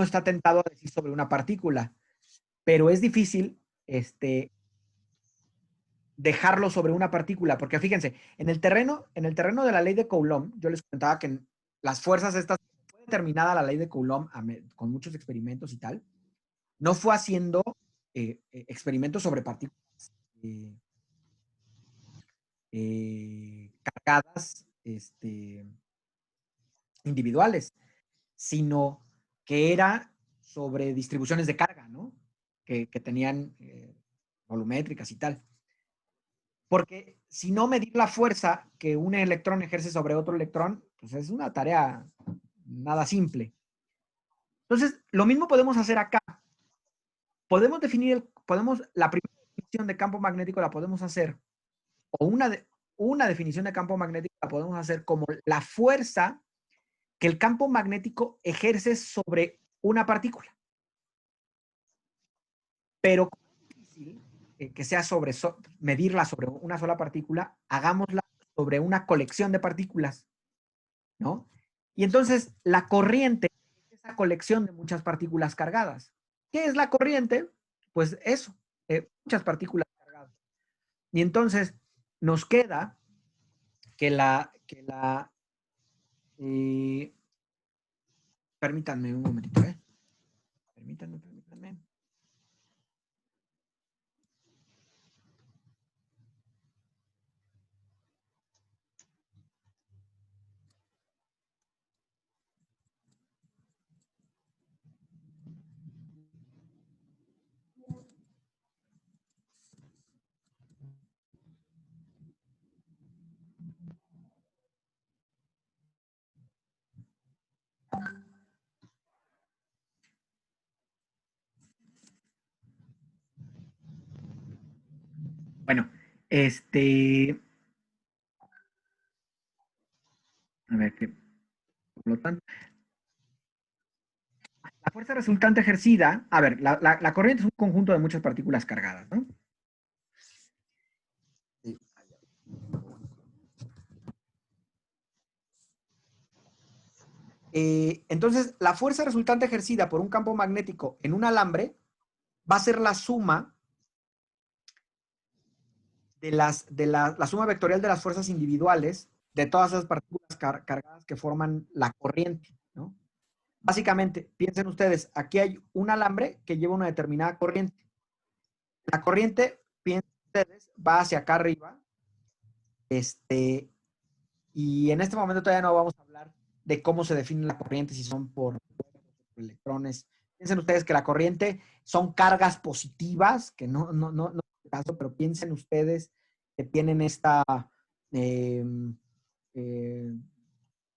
está tentado a decir sobre una partícula, pero es difícil dejarlo sobre una partícula, porque fíjense, en el terreno de la ley de Coulomb, yo les comentaba que las fuerzas estas, fue determinada la ley de Coulomb con muchos experimentos y tal, no fue haciendo experimentos sobre partículas cargadas individuales, sino que era sobre distribuciones de carga, ¿no? Que tenían volumétricas y tal. Porque si no medir la fuerza que un electrón ejerce sobre otro electrón, pues es una tarea nada simple. Entonces, lo mismo podemos hacer acá. Podemos definir, la primera definición de campo magnético la podemos hacer, o una definición de campo magnético la podemos hacer como la fuerza que el campo magnético ejerce sobre una partícula. Pero como es difícil que sea medirla sobre una sola partícula, hagámosla sobre una colección de partículas, ¿no? Y entonces la corriente es esa colección de muchas partículas cargadas. ¿Qué es la corriente? Pues eso, muchas partículas cargadas. Y entonces nos queda que permítanme un momentito, permítanme. Bueno, a ver, por lo tanto, la fuerza resultante ejercida, a ver, la corriente es un conjunto de muchas partículas cargadas, ¿no? Entonces, la fuerza resultante ejercida por un campo magnético en un alambre va a ser la suma la suma vectorial de las fuerzas individuales de todas esas partículas cargadas que forman la corriente, ¿no? Básicamente, piensen ustedes, aquí hay un alambre que lleva una determinada corriente. La corriente, piensen ustedes, va hacia acá arriba. Y en este momento todavía no vamos a hablar de cómo se define la corriente, si son por electrones. Piensen ustedes que la corriente son cargas positivas, que no es el caso, pero piensen ustedes que tienen esta eh, eh,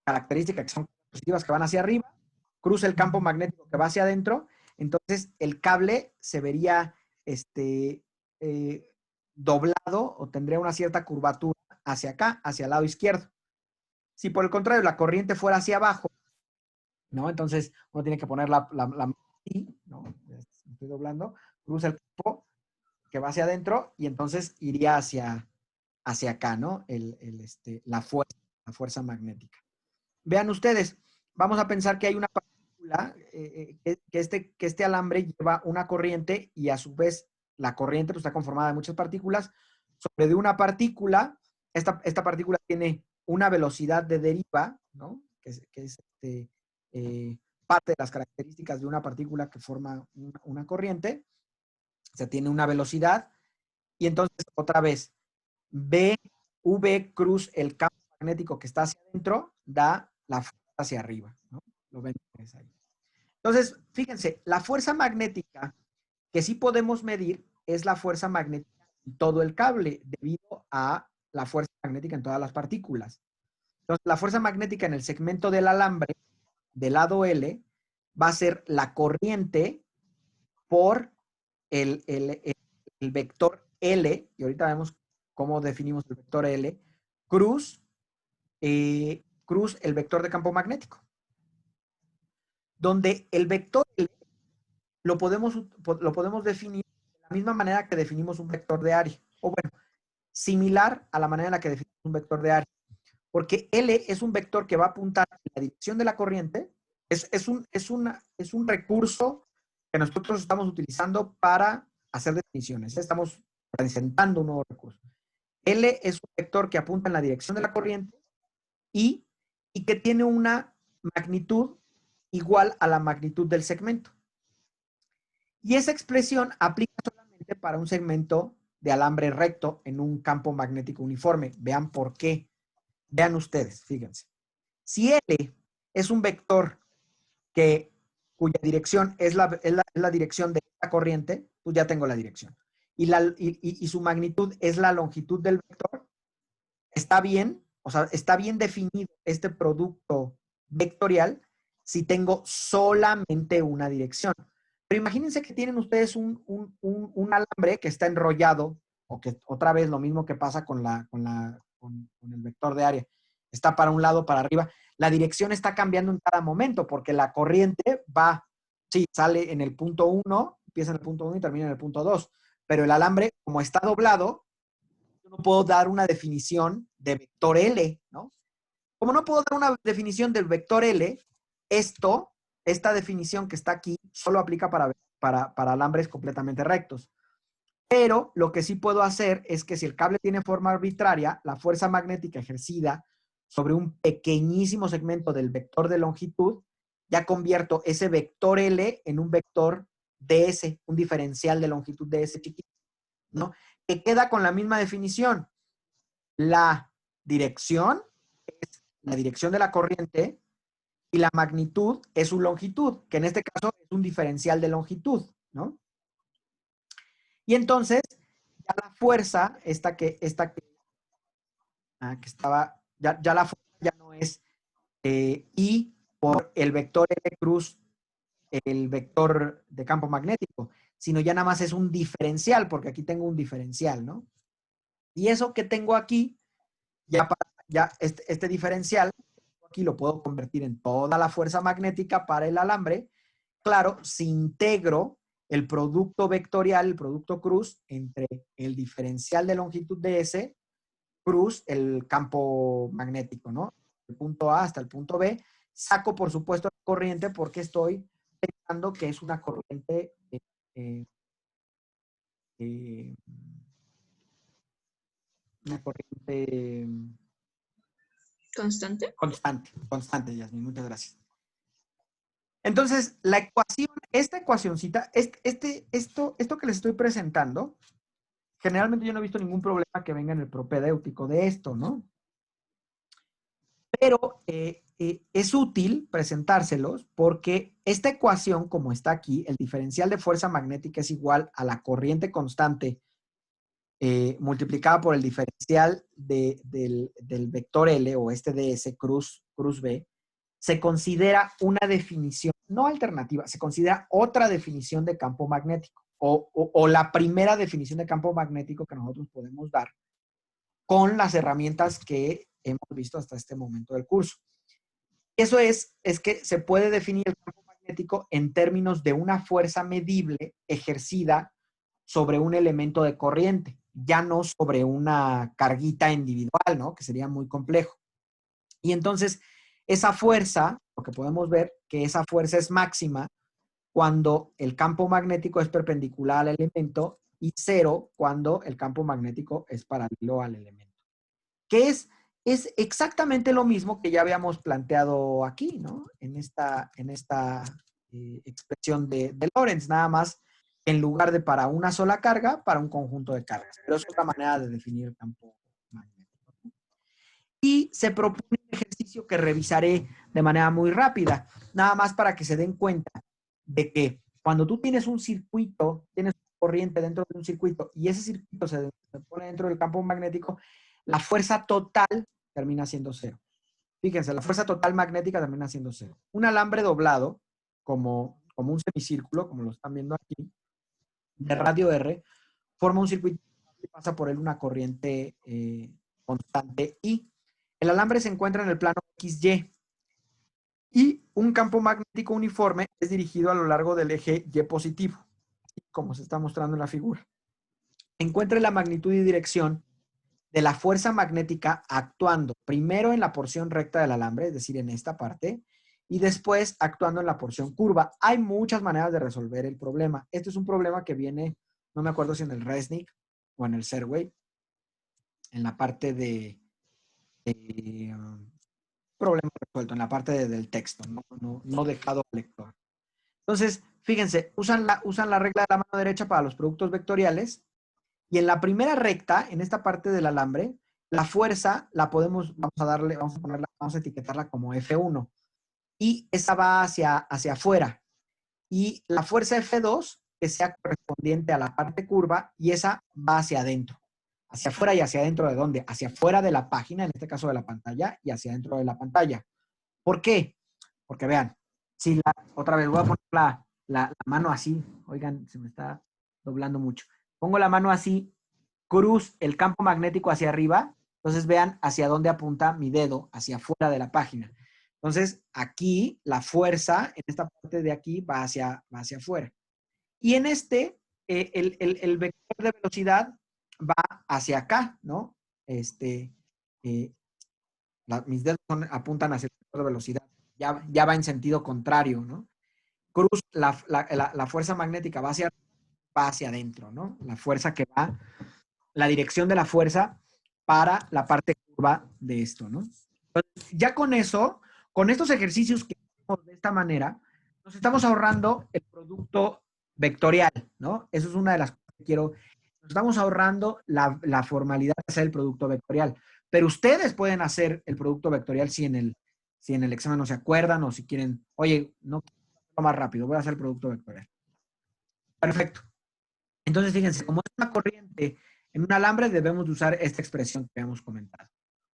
característica, que son positivas que van hacia arriba, cruza el campo magnético que va hacia adentro, entonces el cable se vería eh, doblado o tendría una cierta curvatura hacia acá, hacia el lado izquierdo. Si por el contrario la corriente fuera hacia abajo, ¿no? Entonces uno tiene que poner la mano así, ¿no? Estoy doblando, cruza el campo que va hacia adentro y entonces iría hacia acá, ¿no? La fuerza magnética. Vean ustedes, vamos a pensar que hay una partícula, que este alambre lleva una corriente y a su vez la corriente pues, está conformada de muchas partículas. Sobre de una partícula, esta partícula tiene una velocidad de deriva, ¿no? Que es parte de las características de una partícula que forma una corriente. O sea, tiene una velocidad. Y entonces, otra vez, V cruz el campo magnético que está hacia adentro, da la fuerza hacia arriba, ¿no? Lo ven ustedes ahí. Entonces, fíjense, la fuerza magnética que sí podemos medir es la fuerza magnética en todo el cable, debido a la fuerza magnética en todas las partículas. Entonces, la fuerza magnética en el segmento del alambre, del lado L, va a ser la corriente por el vector L, y ahorita vemos cómo definimos el vector L, cruz el vector de campo magnético. Donde el vector L lo podemos definir de la misma manera que definimos un vector de área. O bueno, similar a la manera en la que definimos un vector de área. Porque L es un vector que va a apuntar en la dirección de la corriente. Es un recurso que nosotros estamos utilizando para hacer definiciones. Estamos presentando un nuevo recurso. L es un vector que apunta en la dirección de la corriente y que tiene una magnitud igual a la magnitud del segmento. Y esa expresión aplica solamente para un segmento de alambre recto en un campo magnético uniforme. Vean por qué. Vean ustedes, fíjense. Si L es un vector cuya dirección es la dirección de esta corriente, pues ya tengo la dirección. Y su magnitud es la longitud del vector, está bien, o sea, está bien definido este producto vectorial si tengo solamente una dirección. Pero imagínense que tienen ustedes un alambre que está enrollado, o que otra vez lo mismo que pasa con el vector de área. Está para un lado, para arriba. La dirección está cambiando en cada momento porque la corriente sale en el punto 1, empieza en el punto 1 y termina en el punto 2. Pero el alambre, como está doblado, no puedo dar una definición de vector L, ¿no? Como no puedo dar una definición del vector L, esta definición que está aquí, solo aplica para alambres completamente rectos. Pero lo que sí puedo hacer es que si el cable tiene forma arbitraria, la fuerza magnética ejercida sobre un pequeñísimo segmento del vector de longitud, ya convierto ese vector L en un vector ds, un diferencial de longitud ds chiquito, ¿no? Que queda con la misma definición. La dirección es la dirección de la corriente y la magnitud es su longitud, que en este caso es un diferencial de longitud, ¿no? Y entonces, ya la fuerza, que estaba, ya la fuerza ya no es I por el vector L cruz, el vector de campo magnético, sino ya nada más es un diferencial, porque aquí tengo un diferencial, ¿no? Y eso que tengo aquí, ya este diferencial, aquí lo puedo convertir en toda la fuerza magnética para el alambre. Claro, si integro el producto vectorial, el producto cruz, entre el diferencial de longitud de S, cruz, el campo magnético, ¿no? El punto A hasta el punto B. Saco, por supuesto, la corriente porque estoy pensando que es una corriente eh, eh, ¿Constante? constante, Yasmin, muchas gracias. Entonces, la ecuación, esta ecuacioncita, esto que les estoy presentando, generalmente yo no he visto ningún problema que venga en el propedéutico de esto, ¿no? Pero es útil presentárselos porque esta ecuación, como está aquí, el diferencial de fuerza magnética es igual a la corriente constante multiplicada por el diferencial del vector L o este ds cruz B, se considera una definición, no alternativa, se considera otra definición de campo magnético o la primera definición de campo magnético que nosotros podemos dar con las herramientas que hemos visto hasta este momento del curso. Eso es que se puede definir el campo magnético en términos de una fuerza medible ejercida sobre un elemento de corriente, ya no sobre una carguita individual, ¿no? Que sería muy complejo. Y entonces, esa fuerza, lo que podemos ver, que esa fuerza es máxima cuando el campo magnético es perpendicular al elemento y cero cuando el campo magnético es paralelo al elemento. Que es exactamente lo mismo que ya habíamos planteado aquí, ¿no? En esta expresión de Lorentz, nada más en lugar de para una sola carga, para un conjunto de cargas. Pero es otra manera de definir el campo magnético. Y se propone un ejercicio que revisaré de manera muy rápida, nada más para que se den cuenta de que cuando tú tienes un circuito, tienes corriente dentro de un circuito y ese circuito se pone dentro del campo magnético, la fuerza total termina siendo cero. Fíjense, la fuerza total magnética termina siendo cero. Un alambre doblado, como un semicírculo, como lo están viendo aquí, de radio R, forma un circuito y pasa por él una corriente constante I. El alambre se encuentra en el plano XY y un campo magnético uniforme es dirigido a lo largo del eje Y positivo, como se está mostrando en la figura. Encuentre la magnitud y dirección de la fuerza magnética actuando primero en la porción recta del alambre, es decir, en esta parte, y después actuando en la porción curva. Hay muchas maneras de resolver el problema. Este es un problema que viene, no me acuerdo si en el Resnick o en el Serway, en la parte de problema resuelto, en la parte del texto, no dejado al lector. Entonces, fíjense, usan la regla de la mano derecha para los productos vectoriales y en la primera recta, en esta parte del alambre, la fuerza la podemos, vamos a etiquetarla como F1 y esa va hacia afuera. Y la fuerza F2 que sea correspondiente a la parte curva y esa va hacia adentro. Hacia afuera y hacia adentro ¿de dónde? Hacia afuera de la página, en este caso de la pantalla, y hacia adentro de la pantalla. ¿Por qué? Porque vean, si otra vez voy a poner la mano así, oigan, se me está doblando mucho. Pongo la mano así, cruz el campo magnético hacia arriba, entonces vean hacia dónde apunta mi dedo, hacia afuera de la página. Entonces, aquí la fuerza, en esta parte de aquí, va hacia afuera. Y en el vector de velocidad va hacia acá, ¿no? Mis dedos apuntan hacia el vector de velocidad. Ya va en sentido contrario, ¿no? Cruz, la fuerza magnética va hacia adentro, ¿no? La fuerza que va, la dirección de la fuerza para la parte curva de esto, ¿no? Entonces, ya con eso, con estos ejercicios que hacemos de esta manera, nos estamos ahorrando el producto vectorial, ¿no? Eso es una de las cosas que quiero. Nos estamos ahorrando la formalidad de hacer el producto vectorial. Pero ustedes pueden hacer el producto vectorial si en el examen no se acuerdan o si quieren, oye, no quiero hacerlo más rápido, voy a hacer el producto vectorial. Perfecto. Entonces, fíjense, como es una corriente en un alambre, debemos de usar esta expresión que habíamos comentado.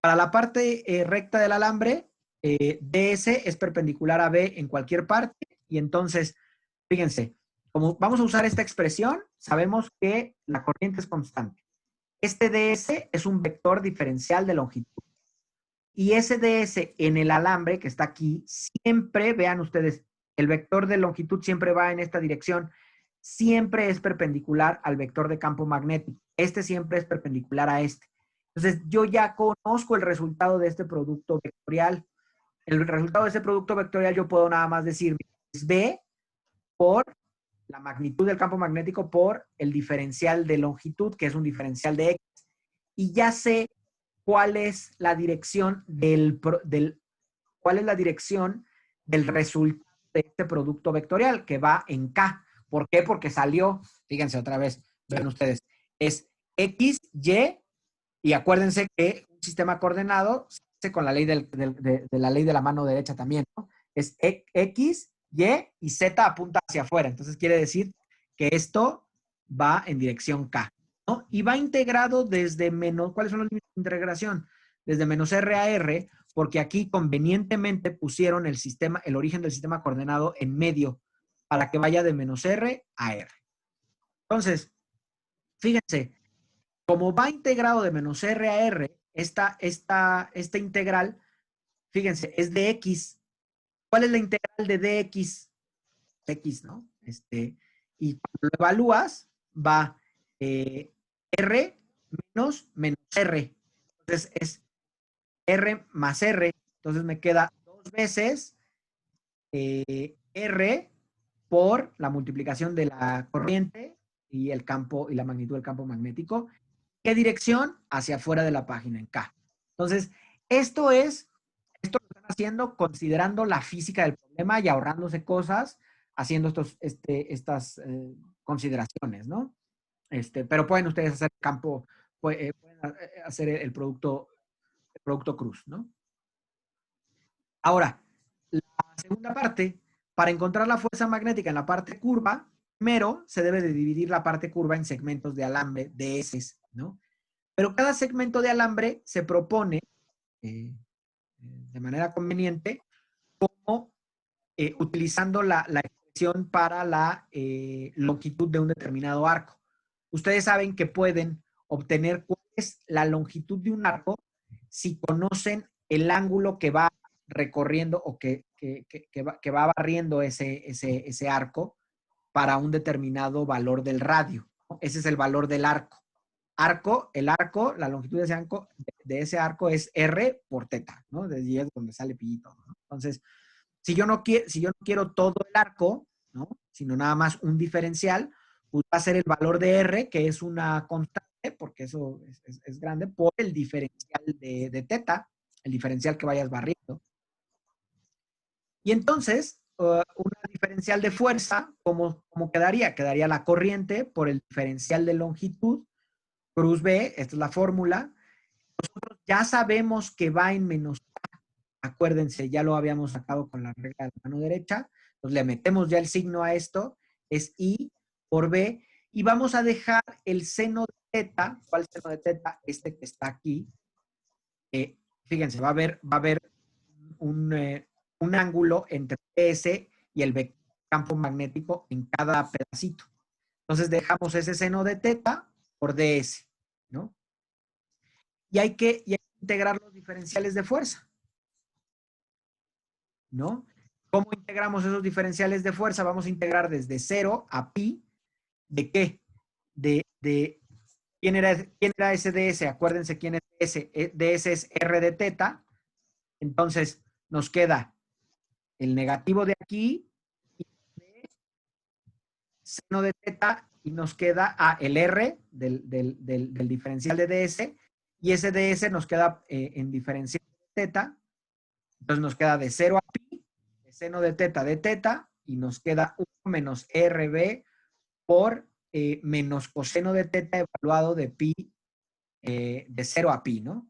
Para la parte recta del alambre, DS es perpendicular a B en cualquier parte, y entonces, fíjense, como vamos a usar esta expresión, sabemos que la corriente es constante. Este DS es un vector diferencial de longitud. Y ese DS en el alambre que está aquí, siempre, vean ustedes, el vector de longitud siempre va en esta dirección, siempre es perpendicular al vector de campo magnético. Este siempre es perpendicular a este. Entonces, yo ya conozco el resultado de este producto vectorial. El resultado de este producto vectorial yo puedo nada más decir, es B por la magnitud del campo magnético por el diferencial de longitud, que es un diferencial de X. Y ya sé cuál es la dirección del resultado de este producto vectorial que va en K. ¿Por qué? Porque salió, fíjense otra vez, ven ustedes, es X, Y, y acuérdense que un sistema coordenado se hace con la ley de la ley de la mano derecha también, ¿no? Es X, Y Z apunta hacia afuera. Entonces quiere decir que esto va en dirección K, ¿no? Y va integrado desde menos, ¿cuáles son los límites de integración? Desde menos R a R, porque aquí convenientemente pusieron el sistema, el origen del sistema coordenado en medio para que vaya de menos R a R. Entonces, fíjense, como va integrado de menos R a R, esta integral, fíjense, es de X. ¿Cuál es la integral de dx? X, ¿no? Y cuando lo evalúas, va R menos R. Entonces es R más R. Entonces me queda 2 veces R por la multiplicación de la corriente y el campo y la magnitud del campo magnético. ¿Qué dirección? Hacia afuera de la página, en K. Entonces, esto lo están haciendo considerando la física del problema y ahorrándose cosas, haciendo estas consideraciones, ¿no? Pero pueden ustedes hacer campo, pueden hacer el producto cruz, ¿no? Ahora, la segunda parte, para encontrar la fuerza magnética en la parte curva, primero se debe de dividir la parte curva en segmentos de alambre, de S, ¿no? Pero cada segmento de alambre se propone de manera conveniente como utilizando la expresión para la longitud de un determinado arco. Ustedes saben que pueden obtener cuál es la longitud de un arco si conocen el ángulo que va recorriendo o que va barriendo ese arco para un determinado valor del radio, ¿no? Ese es el valor del arco. El arco, la longitud de ese arco es R por teta, ¿no? De ahí es donde sale pi y todo, ¿no? Entonces, si yo no quiero todo el arco, ¿no? Sino nada más un diferencial, pues va a ser el valor de R, que es una constante, porque eso es grande, por el diferencial de teta, el diferencial que vayas barriendo. Y entonces, una diferencial de fuerza, ¿cómo quedaría? Quedaría la corriente por el diferencial de longitud, cruz B, esta es la fórmula. Nosotros ya sabemos que va en menos A. Acuérdense, ya lo habíamos sacado con la regla de la mano derecha. Entonces le metemos ya el signo a esto, es I por B, y vamos a dejar el seno de teta. ¿Cuál seno de teta? Este que está aquí. Fíjense, va a haber un ángulo entre S y el campo magnético en cada pedacito. Entonces dejamos ese seno de teta por ds, ¿no? Y hay que integrar los diferenciales de fuerza, ¿no? ¿Cómo integramos esos diferenciales de fuerza? Vamos a integrar desde 0 a pi. ¿De qué? ¿Quién era ese ds? Acuérdense quién es ese. ds es r de teta. Entonces nos queda el negativo de aquí, y seno de teta, y nos queda el r del diferencial de ds, y ese ds nos queda en diferencial de teta. Entonces nos queda de 0 a pi, de seno de teta, y nos queda 1 menos rb por menos coseno de teta evaluado de pi de 0 a pi, ¿no?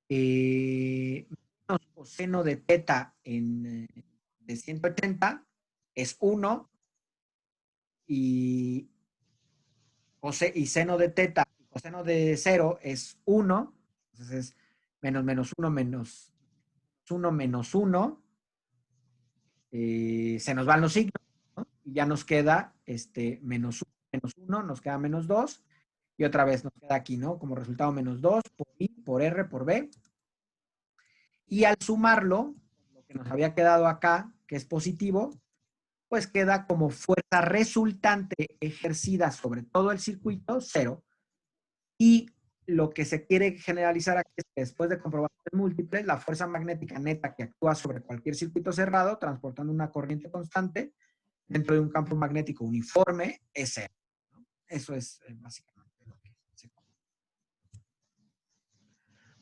Menos coseno de teta de 180 es 1, y seno de teta y coseno de 0 es 1, entonces es menos 1 menos 1 menos 1, se nos van los signos, ¿no? Y ya nos queda menos 1, nos queda menos 2, y otra vez nos queda aquí, ¿no? Como resultado menos 2 por I, por R, por B. Y al sumarlo, lo que nos había quedado acá, que es positivo, pues queda como fuerza resultante ejercida sobre todo el circuito, 0. Y lo que se quiere generalizar aquí es que después de comprobaciones múltiples, la fuerza magnética neta que actúa sobre cualquier circuito cerrado, transportando una corriente constante dentro de un campo magnético uniforme, es 0, ¿no? Eso es básicamente lo que se comprueba.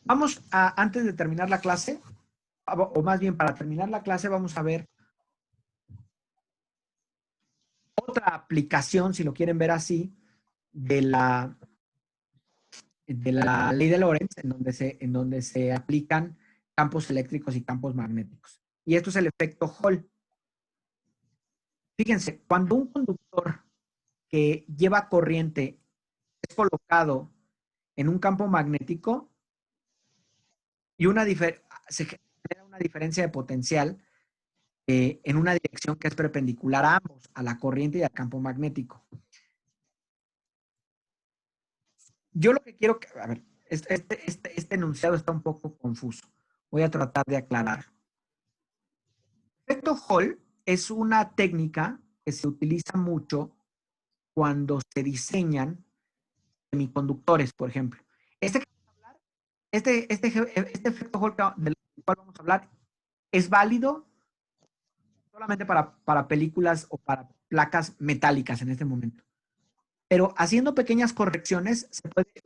Vamos a, antes de terminar la clase, o más bien para terminar la clase, vamos a ver otra aplicación, si lo quieren ver así, de la ley de Lorentz, en donde se aplican campos eléctricos y campos magnéticos. Y esto es el efecto Hall. Fíjense, cuando un conductor que lleva corriente es colocado en un campo magnético y se genera una diferencia de potencial en una dirección que es perpendicular a ambos, a la corriente y al campo magnético. Yo lo que quiero que, a ver, este enunciado está un poco confuso. Voy a tratar de aclarar. El efecto Hall es una técnica que se utiliza mucho cuando se diseñan semiconductores, por ejemplo. Este efecto Hall del cual vamos a hablar es válido solamente para películas o para placas metálicas en este momento. Pero haciendo pequeñas correcciones,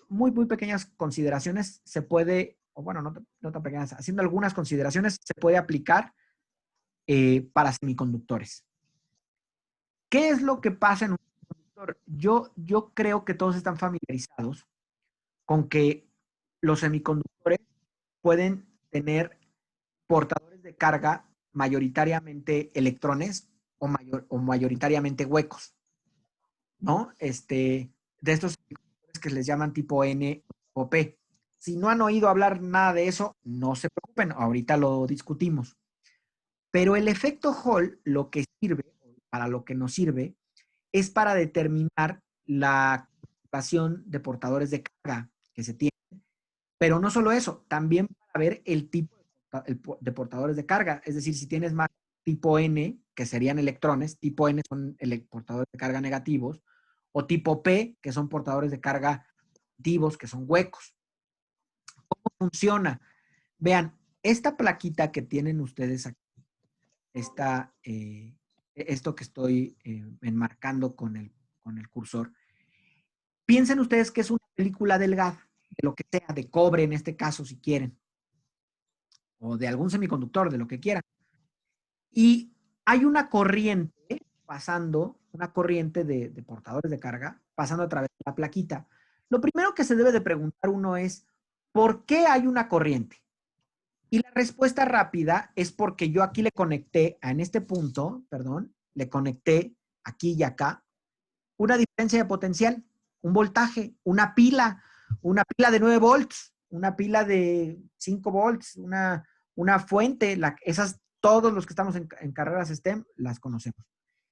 muy pequeñas consideraciones, se puede, o bueno, no tan pequeñas, haciendo algunas consideraciones, se puede aplicar para semiconductores. ¿Qué es lo que pasa en un semiconductor? Yo creo que todos están familiarizados con que los semiconductores pueden tener portadores de carga mayoritariamente electrones o mayoritariamente huecos, ¿no? De estos semiconductores que les llaman tipo N o P. Si no han oído hablar nada de eso, no se preocupen, ahorita lo discutimos. Pero el efecto Hall, lo que sirve, para lo que nos sirve, es para determinar la concentración de portadores de carga que se tienen. Pero no solo eso, también para ver el tipo de portadores de carga. Es decir, si tienes más tipo N, que serían electrones, tipo N son portadores de carga negativos, o tipo P, que son portadores de carga positivos, que son huecos. ¿Cómo funciona? Vean, esta plaquita que tienen ustedes aquí, esto que estoy enmarcando con el cursor, piensen ustedes que es una película delgada, de lo que sea, de cobre en este caso, si quieren, o de algún semiconductor, de lo que quieran. Y hay una corriente pasando, una corriente de portadores de carga, pasando a través de la plaquita. Lo primero que se debe de preguntar uno es, ¿por qué hay una corriente? Y la respuesta rápida es porque yo aquí le conecté, en este punto, perdón, le conecté aquí y acá, una diferencia de potencial, un voltaje, una pila de 9 volts, una pila de 5 volts, una fuente, todos los que estamos en carreras STEM las conocemos.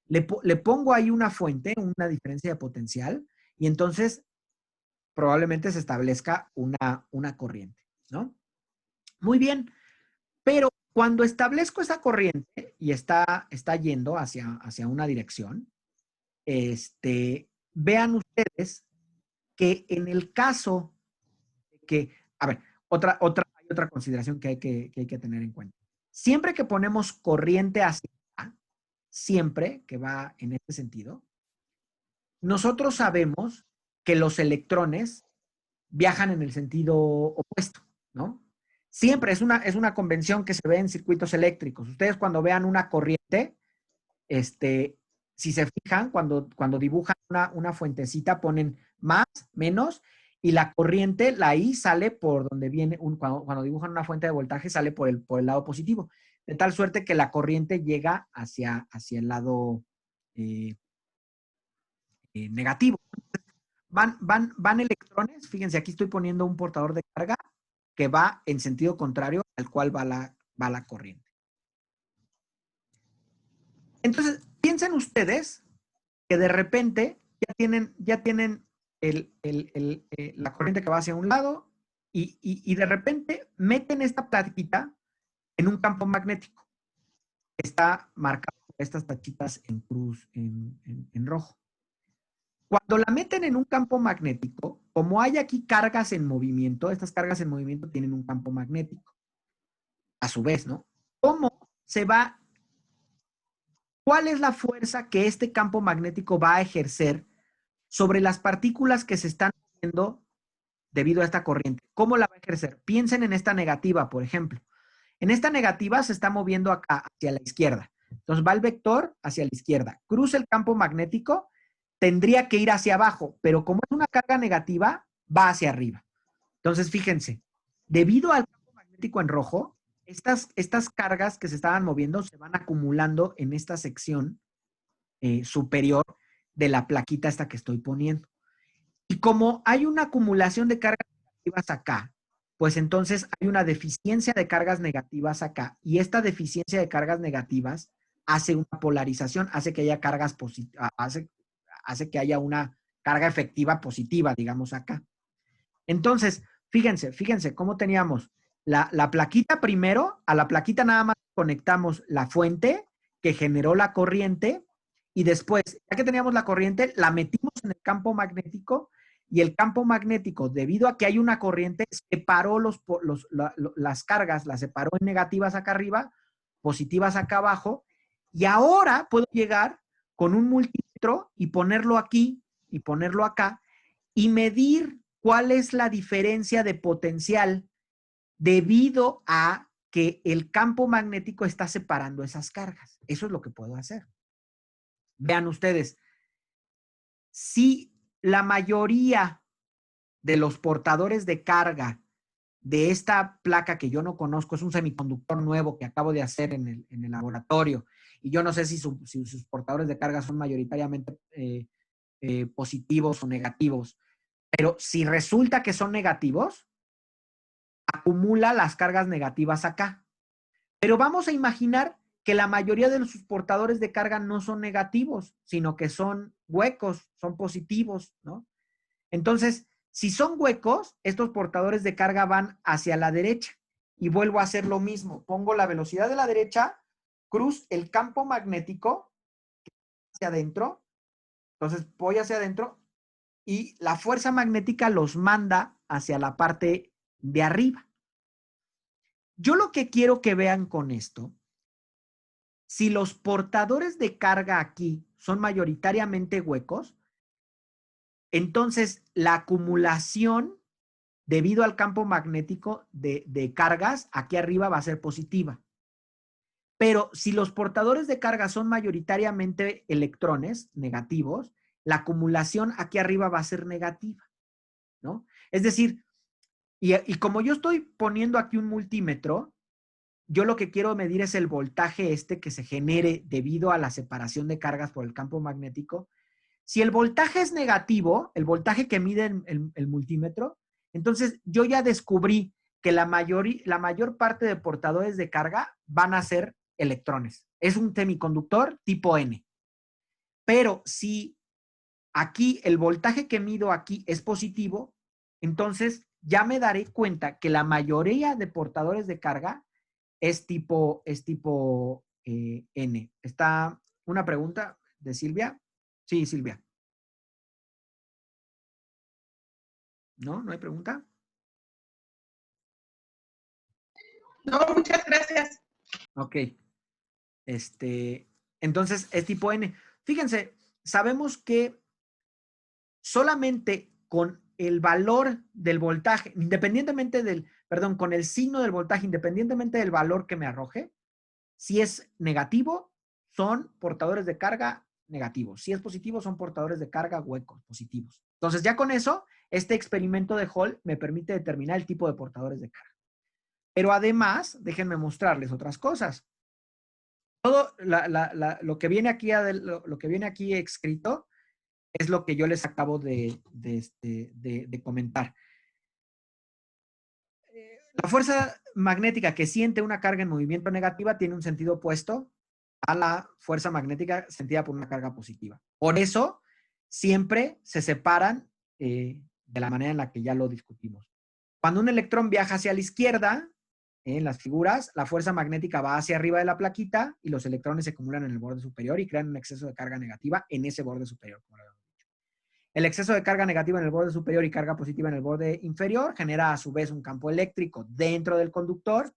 Le pongo ahí una fuente, una diferencia de potencial, y entonces probablemente se establezca una corriente, ¿no? Muy bien, pero cuando establezco esa corriente y está yendo hacia una dirección, vean ustedes que en el caso de que, a ver, hay otra consideración que hay que tener en cuenta. Siempre que ponemos corriente hacia acá, siempre que va en este sentido, nosotros sabemos que los electrones viajan en el sentido opuesto, ¿no? Siempre es una convención que se ve en circuitos eléctricos. Ustedes cuando vean una corriente, si se fijan, cuando dibujan una fuentecita, ponen más, menos, y la corriente, la I sale por donde viene, cuando dibujan una fuente de voltaje, sale por el lado positivo, de tal suerte que la corriente llega hacia el lado negativo. Van electrones, fíjense, aquí estoy poniendo un portador de carga que va en sentido contrario al cual va la corriente. Entonces, piensen ustedes que de repente ya tienen la corriente que va hacia un lado y de repente meten esta plaquita en un campo magnético. Está marcado por estas tachitas en cruz, en rojo. Cuando la meten en un campo magnético, como hay aquí cargas en movimiento, estas cargas en movimiento tienen un campo magnético. A su vez, ¿no? ¿Cómo se va? ¿Cuál es la fuerza que este campo magnético va a ejercer sobre las partículas que se están moviendo debido a esta corriente? ¿Cómo la va a ejercer? Piensen en esta negativa, por ejemplo. En esta negativa se está moviendo acá, hacia la izquierda. Entonces va el vector hacia la izquierda, cruza el campo magnético, tendría que ir hacia abajo, pero como es una carga negativa, va hacia arriba. Entonces, fíjense, debido al campo magnético en rojo, estas cargas que se estaban moviendo se van acumulando en esta sección superior de la plaquita esta que estoy poniendo. Y como hay una acumulación de cargas negativas acá, pues entonces hay una deficiencia de cargas negativas acá. Y esta deficiencia de cargas negativas hace una polarización, hace que haya cargas positivas, hace que haya una carga efectiva positiva, digamos acá. Entonces, fíjense cómo teníamos la plaquita primero, a la plaquita nada más conectamos la fuente que generó la corriente y después, ya que teníamos la corriente, la metimos en el campo magnético y el campo magnético, debido a que hay una corriente, separó las cargas, las separó en negativas acá arriba, positivas acá abajo, y ahora puedo llegar con un multímetro y ponerlo aquí y ponerlo acá y medir cuál es la diferencia de potencial debido a que el campo magnético está separando esas cargas. Eso es lo que puedo hacer. Vean ustedes, si la mayoría de los portadores de carga de esta placa que yo no conozco, es un semiconductor nuevo que acabo de hacer en el laboratorio, y yo no sé si sus portadores de carga son mayoritariamente positivos o negativos, pero si resulta que son negativos, acumula las cargas negativas acá. Pero vamos a imaginar que la mayoría de sus portadores de carga no son negativos, sino que son huecos, son positivos, ¿no? Entonces, si son huecos, estos portadores de carga van hacia la derecha. Y vuelvo a hacer lo mismo. Pongo la velocidad de la derecha, cruzo el campo magnético hacia adentro. Entonces, voy hacia adentro y la fuerza magnética los manda hacia la parte de arriba. Yo lo que quiero que vean con esto, si los portadores de carga aquí son mayoritariamente huecos, entonces la acumulación debido al campo magnético de cargas aquí arriba va a ser positiva. Pero si los portadores de carga son mayoritariamente electrones negativos, la acumulación aquí arriba va a ser negativa, ¿no? Es decir, y como yo estoy poniendo aquí un multímetro, yo lo que quiero medir es el voltaje que se genere debido a la separación de cargas por el campo magnético. Si el voltaje es negativo, el voltaje que mide el multímetro, entonces yo ya descubrí que la mayor parte de portadores de carga van a ser electrones. Es un semiconductor tipo N. Pero si aquí el voltaje que mido aquí es positivo, entonces ya me daré cuenta que la mayoría de portadores de carga es tipo N. ¿Está una pregunta de Silvia? Sí, Silvia. ¿No? ¿No hay pregunta? No, muchas gracias. Ok. Entonces es tipo N. Fíjense, sabemos que solamente con el valor del voltaje, independientemente con el signo del voltaje, independientemente del valor que me arroje, si es negativo, son portadores de carga negativos. Si es positivo, son portadores de carga huecos, positivos. Entonces, ya con eso, este experimento de Hall me permite determinar el tipo de portadores de carga. Pero además, déjenme mostrarles otras cosas. Todo lo que viene aquí escrito es lo que yo les acabo de comentar. La fuerza magnética que siente una carga en movimiento negativa tiene un sentido opuesto a la fuerza magnética sentida por una carga positiva. Por eso, siempre se separan de la manera en la que ya lo discutimos. Cuando un electrón viaja hacia la izquierda, en las figuras, la fuerza magnética va hacia arriba de la plaquita y los electrones se acumulan en el borde superior y crean un exceso de carga negativa en ese borde superior, como lo habíamos dicho. El exceso de carga negativa en el borde superior y carga positiva en el borde inferior genera a su vez un campo eléctrico dentro del conductor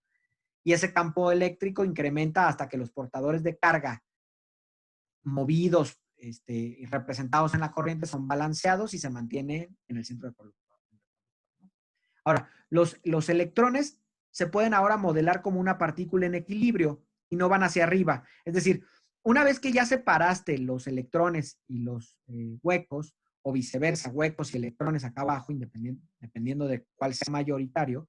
y ese campo eléctrico incrementa hasta que los portadores de carga movidos y representados en la corriente son balanceados y se mantienen en el centro del conductor. Ahora, los electrones se pueden ahora modelar como una partícula en equilibrio. y no van hacia arriba. Es decir, una vez que ya separaste los electrones y los huecos, o viceversa, huecos y electrones acá abajo, dependiendo de cuál sea mayoritario,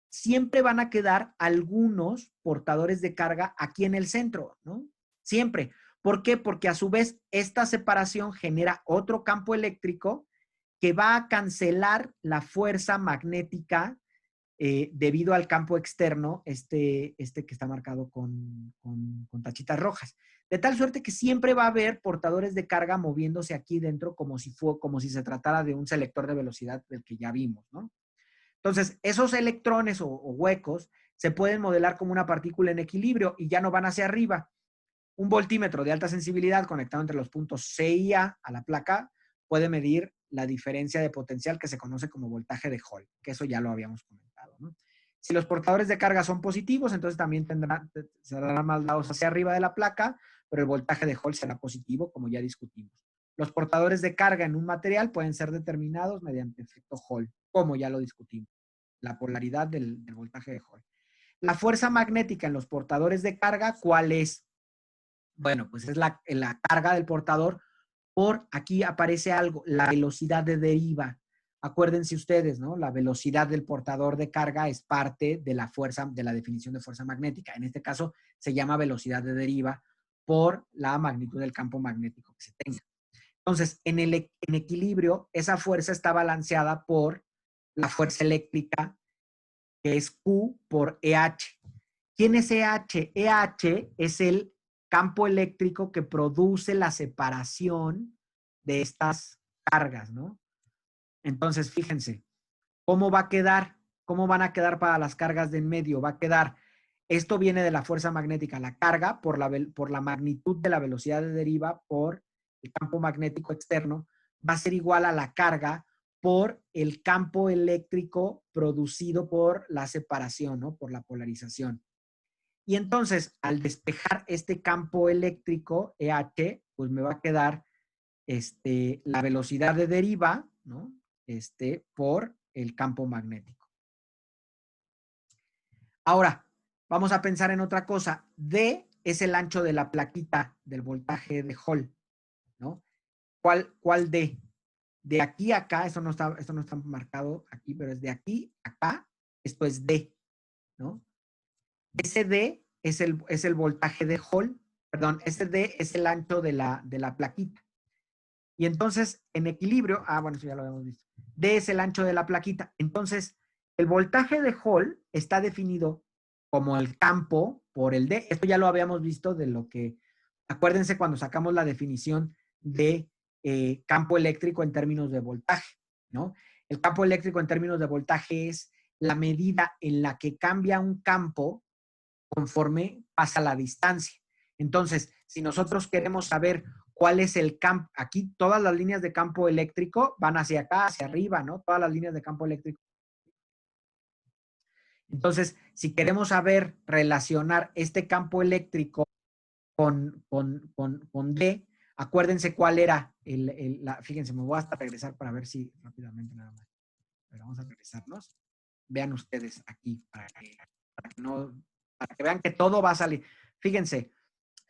siempre van a quedar algunos portadores de carga aquí en el centro, ¿no? Siempre. ¿Por qué? Porque a su vez esta separación genera otro campo eléctrico que va a cancelar la fuerza magnética debido al campo externo, este que está marcado con tachitas rojas. De tal suerte que siempre va a haber portadores de carga moviéndose aquí dentro como si se tratara de un selector de velocidad del que ya vimos, ¿no? Entonces, esos electrones o huecos se pueden modelar como una partícula en equilibrio y ya no van hacia arriba. Un voltímetro de alta sensibilidad conectado entre los puntos C y A a la placa puede medir la diferencia de potencial que se conoce como voltaje de Hall, que eso ya lo habíamos comentado, ¿no? Si los portadores de carga son positivos, entonces también serán más lados hacia arriba de la placa, pero el voltaje de Hall será positivo, como ya discutimos. Los portadores de carga en un material pueden ser determinados mediante efecto Hall, como ya lo discutimos, la polaridad del voltaje de Hall. La fuerza magnética en los portadores de carga, ¿cuál es? Bueno, pues es la carga del portador por, aquí aparece algo, la velocidad de deriva. Acuérdense ustedes, ¿no? La velocidad del portador de carga es parte de la fuerza, de la definición de fuerza magnética. En este caso se llama velocidad de deriva por la magnitud del campo magnético que se tenga. Entonces, en equilibrio, esa fuerza está balanceada por la fuerza eléctrica, que es Q por EH. ¿Quién es EH? EH es el campo eléctrico que produce la separación de estas cargas, ¿no? Entonces, fíjense, ¿cómo va a quedar? ¿Cómo van a quedar para las cargas de en medio? Va a quedar, esto viene de la fuerza magnética, la carga por la magnitud de la velocidad de deriva por el campo magnético externo, va a ser igual a la carga por el campo eléctrico producido por la separación, ¿no? Por la polarización. Y entonces, al despejar este campo eléctrico, EH, pues me va a quedar la velocidad de deriva, ¿no? Por el campo magnético. Ahora, vamos a pensar en otra cosa. D es el ancho de la plaquita del voltaje de Hall, ¿no? ¿Cuál D? De aquí a acá, esto no está marcado aquí, pero es de aquí a acá, esto es D, ¿no? Ese D es el voltaje de Hall, perdón, ese D es el ancho de la plaquita. Y entonces, en equilibrio, bueno, eso ya lo habíamos visto. D es el ancho de la plaquita. Entonces, el voltaje de Hall está definido como el campo por el D. Esto ya lo habíamos visto de lo que, acuérdense cuando sacamos la definición de campo eléctrico en términos de voltaje, ¿no? El campo eléctrico en términos de voltaje es la medida en la que cambia un campo conforme pasa la distancia. Entonces, si nosotros queremos saber cuál es el campo, aquí todas las líneas de campo eléctrico van hacia acá, hacia arriba, ¿no? Todas las líneas de campo eléctrico. Entonces, si queremos saber relacionar este campo eléctrico con D, acuérdense cuál era fíjense, me voy hasta regresar para ver si rápidamente nada más. Pero vamos a regresarnos. Vean ustedes aquí para que vean que todo va a salir. Fíjense,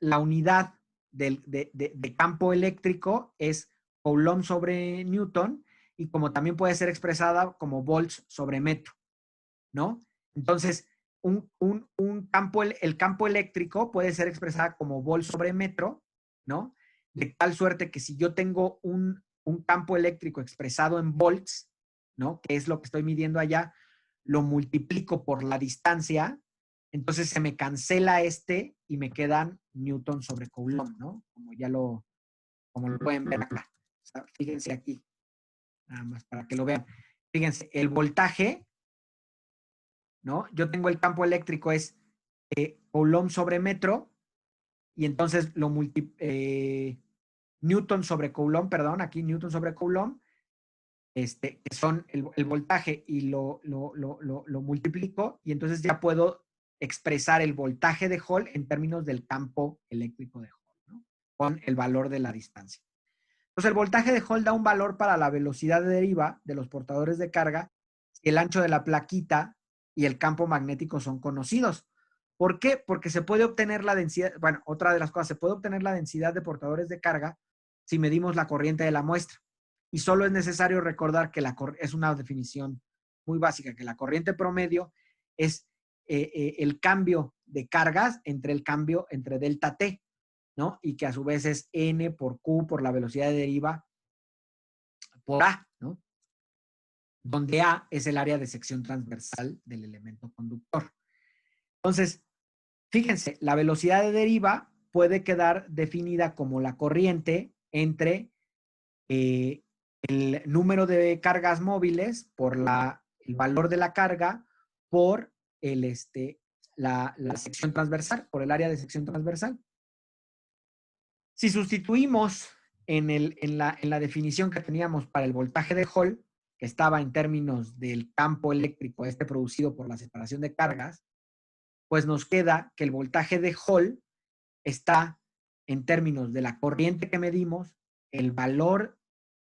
la unidad de campo eléctrico es Coulomb sobre Newton y como también puede ser expresada como volts sobre metro, ¿no? Entonces, el campo eléctrico puede ser expresada como volts sobre metro, ¿no? De tal suerte que si yo tengo un campo eléctrico expresado en volts, ¿no? Que es lo que estoy midiendo allá, lo multiplico por la distancia, entonces se me cancela y me quedan Newton sobre Coulomb, ¿no? Como lo pueden ver acá. O sea, fíjense aquí, nada más para que lo vean. Fíjense, el voltaje, ¿no? Yo tengo el campo eléctrico es Coulomb sobre metro y entonces Newton sobre Coulomb, perdón, aquí Newton sobre Coulomb, que son el voltaje y lo multiplico y entonces ya puedo expresar el voltaje de Hall en términos del campo eléctrico de Hall, ¿no? Con el valor de la distancia. Entonces el voltaje de Hall da un valor para la velocidad de deriva de los portadores de carga si el ancho de la plaquita y el campo magnético son conocidos. ¿Por qué? Porque se puede obtener la densidad, bueno, otra de las cosas, se puede obtener la densidad de portadores de carga si medimos la corriente de la muestra. Y solo es necesario recordar que es una definición muy básica, que la corriente promedio es el cambio de cargas entre delta T, ¿no? Y que a su vez es N por Q por la velocidad de deriva por A, ¿no? Donde A es el área de sección transversal del elemento conductor. Entonces, fíjense, la velocidad de deriva puede quedar definida como la corriente entre el número de cargas móviles por el valor de la carga por la sección transversal, por el área de sección transversal. Si sustituimos en la definición que teníamos para el voltaje de Hall, que estaba en términos del campo eléctrico producido por la separación de cargas, pues nos queda que el voltaje de Hall está en términos de la corriente que medimos, el valor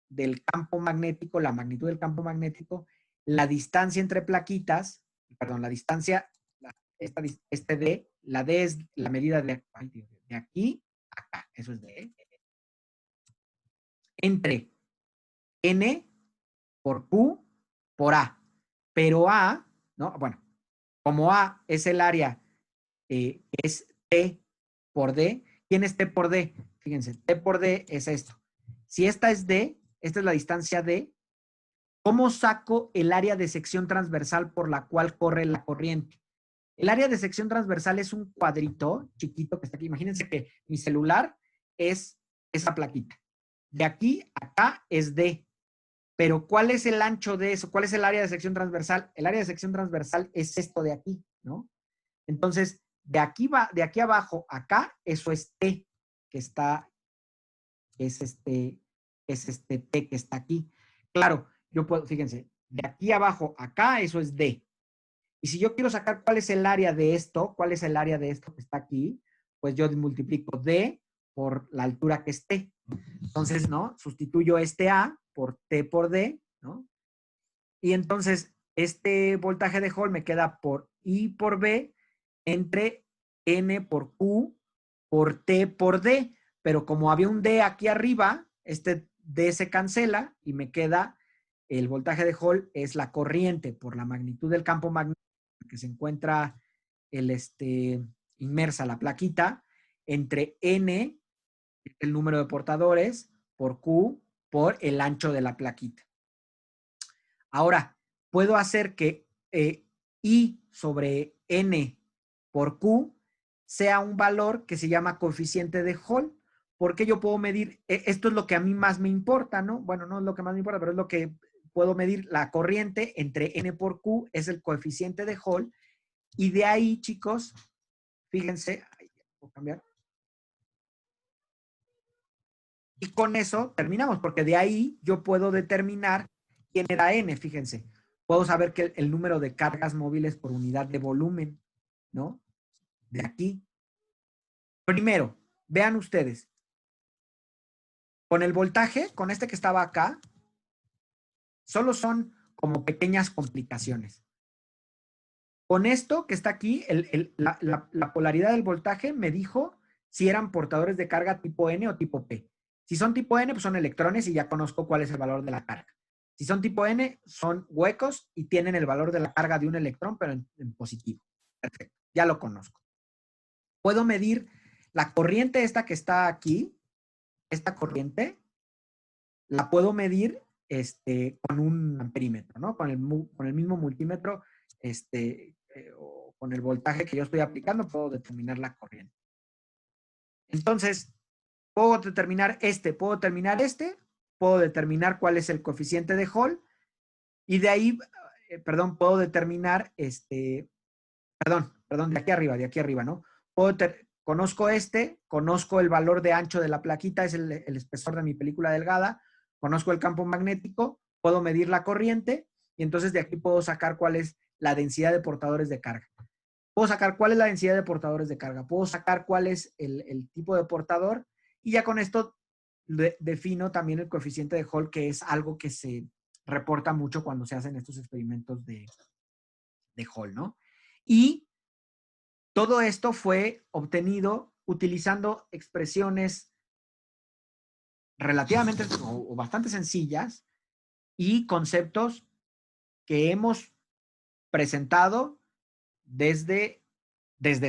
del campo magnético, la magnitud del campo magnético, la distancia entre plaquitas, perdón, la distancia, D, la D es la medida de aquí a acá, eso es D, entre N por Q por A. Pero A, ¿no? Bueno, como A es el área, es T por D. ¿Quién es T por D? Fíjense, T por D es esto. Si esta es D, esta es la distancia D, ¿cómo saco el área de sección transversal por la cual corre la corriente? El área de sección transversal es un cuadrito chiquito que está aquí. Imagínense que mi celular es esa plaquita. De aquí a acá es D. Pero ¿cuál es el ancho de eso? ¿Cuál es el área de sección transversal? El área de sección transversal es esto de aquí, ¿no? Entonces, de aquí abajo acá, eso es T, que está, es este T que está aquí. Claro, yo puedo, fíjense, de aquí abajo acá, eso es D. Y si yo quiero sacar cuál es el área de esto, cuál es el área de esto que está aquí, pues yo multiplico D por la altura que es T. Entonces, ¿no? Sustituyo este A por T por D, ¿no? Y entonces, este voltaje de Hall me queda por I por B entre N por Q por T por D. Pero como había un D aquí arriba, este D se cancela y me queda el voltaje de Hall es la corriente por la magnitud del campo magnético que se encuentra inmersa la plaquita entre N, el número de portadores, por Q, por el ancho de la plaquita. Ahora, puedo hacer que I sobre N por Q sea un valor que se llama coeficiente de Hall, porque yo puedo medir, esto es lo que a mí más me importa, ¿no? Bueno, no es lo que más me importa, pero es lo que puedo medir, la corriente entre N por Q es el coeficiente de Hall, y de ahí, chicos, fíjense, ¿puedo cambiar? Y con eso terminamos, porque de ahí yo puedo determinar quién era N, fíjense. Puedo saber que el número de cargas móviles por unidad de volumen, ¿no? De aquí. Primero, vean ustedes. Con el voltaje, con este que estaba acá, solo son como pequeñas complicaciones. Con esto que está aquí, la polaridad del voltaje me dijo si eran portadores de carga tipo N o tipo P. Si son tipo N, pues son electrones y ya conozco cuál es el valor de la carga. Si son tipo N, son huecos y tienen el valor de la carga de un electrón, pero en positivo. Perfecto, ya lo conozco. Puedo medir la corriente esta que está aquí, esta corriente, la puedo medir con un amperímetro, ¿no? Con el mismo multímetro, o con el voltaje que yo estoy aplicando, puedo determinar la corriente. Entonces, puedo determinar puedo determinar cuál es el coeficiente de Hall, y de ahí, puedo determinar, de aquí arriba, ¿no? Conozco conozco el valor de ancho de la plaquita, es el espesor de mi película delgada, conozco el campo magnético, puedo medir la corriente, y entonces de aquí puedo sacar cuál es la densidad de portadores de carga. Puedo sacar cuál es la densidad de portadores de carga, puedo sacar cuál es el tipo de portador, y ya con esto defino también el coeficiente de Hall, que es algo que se reporta mucho cuando se hacen estos experimentos de Hall, ¿no? Y todo esto fue obtenido utilizando expresiones relativamente o bastante sencillas y conceptos que hemos presentado desde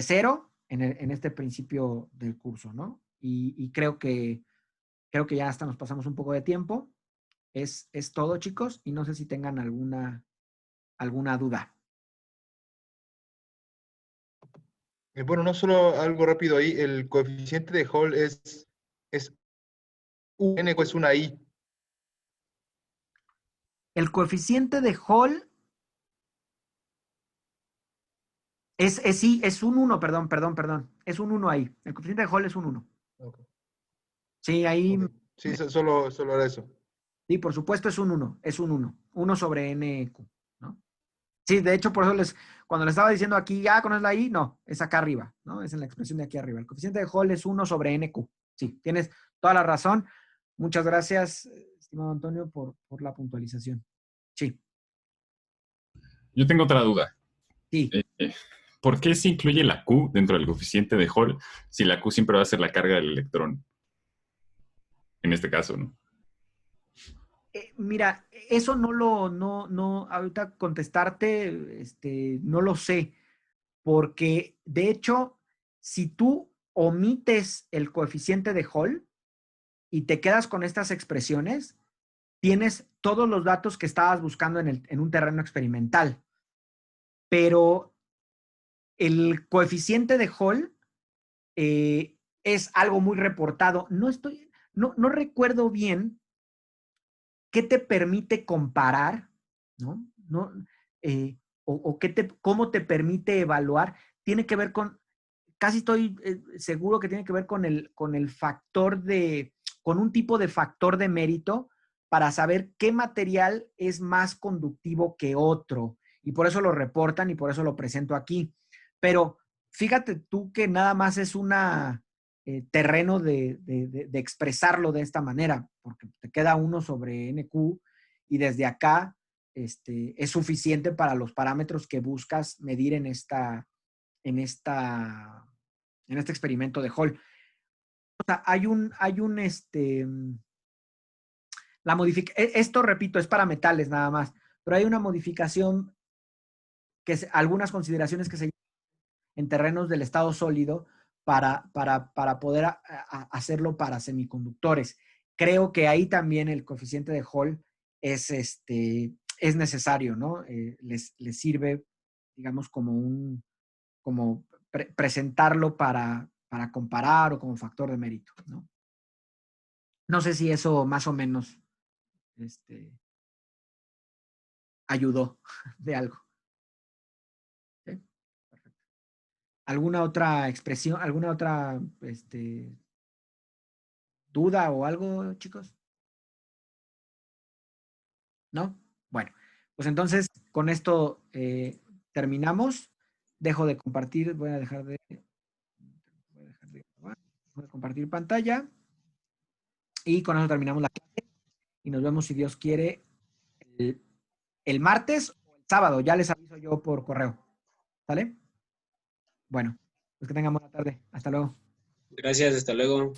cero en este principio del curso, ¿no? Y creo que ya hasta nos pasamos un poco de tiempo. Es todo, chicos, y no sé si tengan alguna duda. Bueno, no solo algo rápido ahí, el coeficiente de Hall es UN o es una I. El coeficiente de Hall sí, es un 1, perdón. Es un 1 ahí. El coeficiente de Hall es un 1. Okay. Sí, ahí, Okay. Sí, solo era eso. sí, por supuesto es un 1. Es un 1. 1 sobre NQ, ¿no? Sí, de hecho, por eso cuando les estaba diciendo aquí, ¿conoces la I? No, es acá arriba, ¿no? Es en la expresión de aquí arriba. El coeficiente de Hall es 1 sobre NQ. Sí, tienes toda la razón. Muchas gracias, estimado Antonio, por la puntualización. Sí. Yo tengo otra duda. Sí. ¿Por qué se incluye la Q dentro del coeficiente de Hall si la Q siempre va a ser la carga del electrón? En este caso, ¿no? Mira, eso ahorita contestarte, no lo sé, porque de hecho, si tú omites el coeficiente de Hall y te quedas con estas expresiones, tienes todos los datos que estabas buscando en un terreno experimental. Pero el coeficiente de Hall es algo muy reportado. No recuerdo bien qué te permite comparar, ¿no? O cómo te permite evaluar. Tiene que ver con, casi estoy seguro que tiene que ver con el factor con un tipo de factor de mérito para saber qué material es más conductivo que otro. Y por eso lo reportan y por eso lo presento aquí. Pero fíjate tú que nada más es una terreno de expresarlo de esta manera, porque te queda 1 sobre NQ y desde acá es suficiente para los parámetros que buscas medir en este experimento de Hall. O sea, esto, repito, es para metales nada más, pero hay una modificación algunas consideraciones que se llevan en terrenos del estado sólido para poder hacerlo para semiconductores. Creo que ahí también el coeficiente de Hall es necesario, ¿no? Les sirve, digamos, como presentarlo para comparar o como factor de mérito, ¿no? No sé si eso más o menos ayudó de algo. ¿Sí? Perfecto. ¿Alguna otra expresión, alguna otra duda o algo, chicos? ¿No? Bueno, pues entonces con esto terminamos. Dejo de compartir, voy a dejar de compartir pantalla. Y con eso terminamos la clase. Y nos vemos, si Dios quiere, el martes o el sábado. Ya les aviso yo por correo. ¿Sale? Bueno, pues que tengan buena tarde. Hasta luego. Gracias, hasta luego.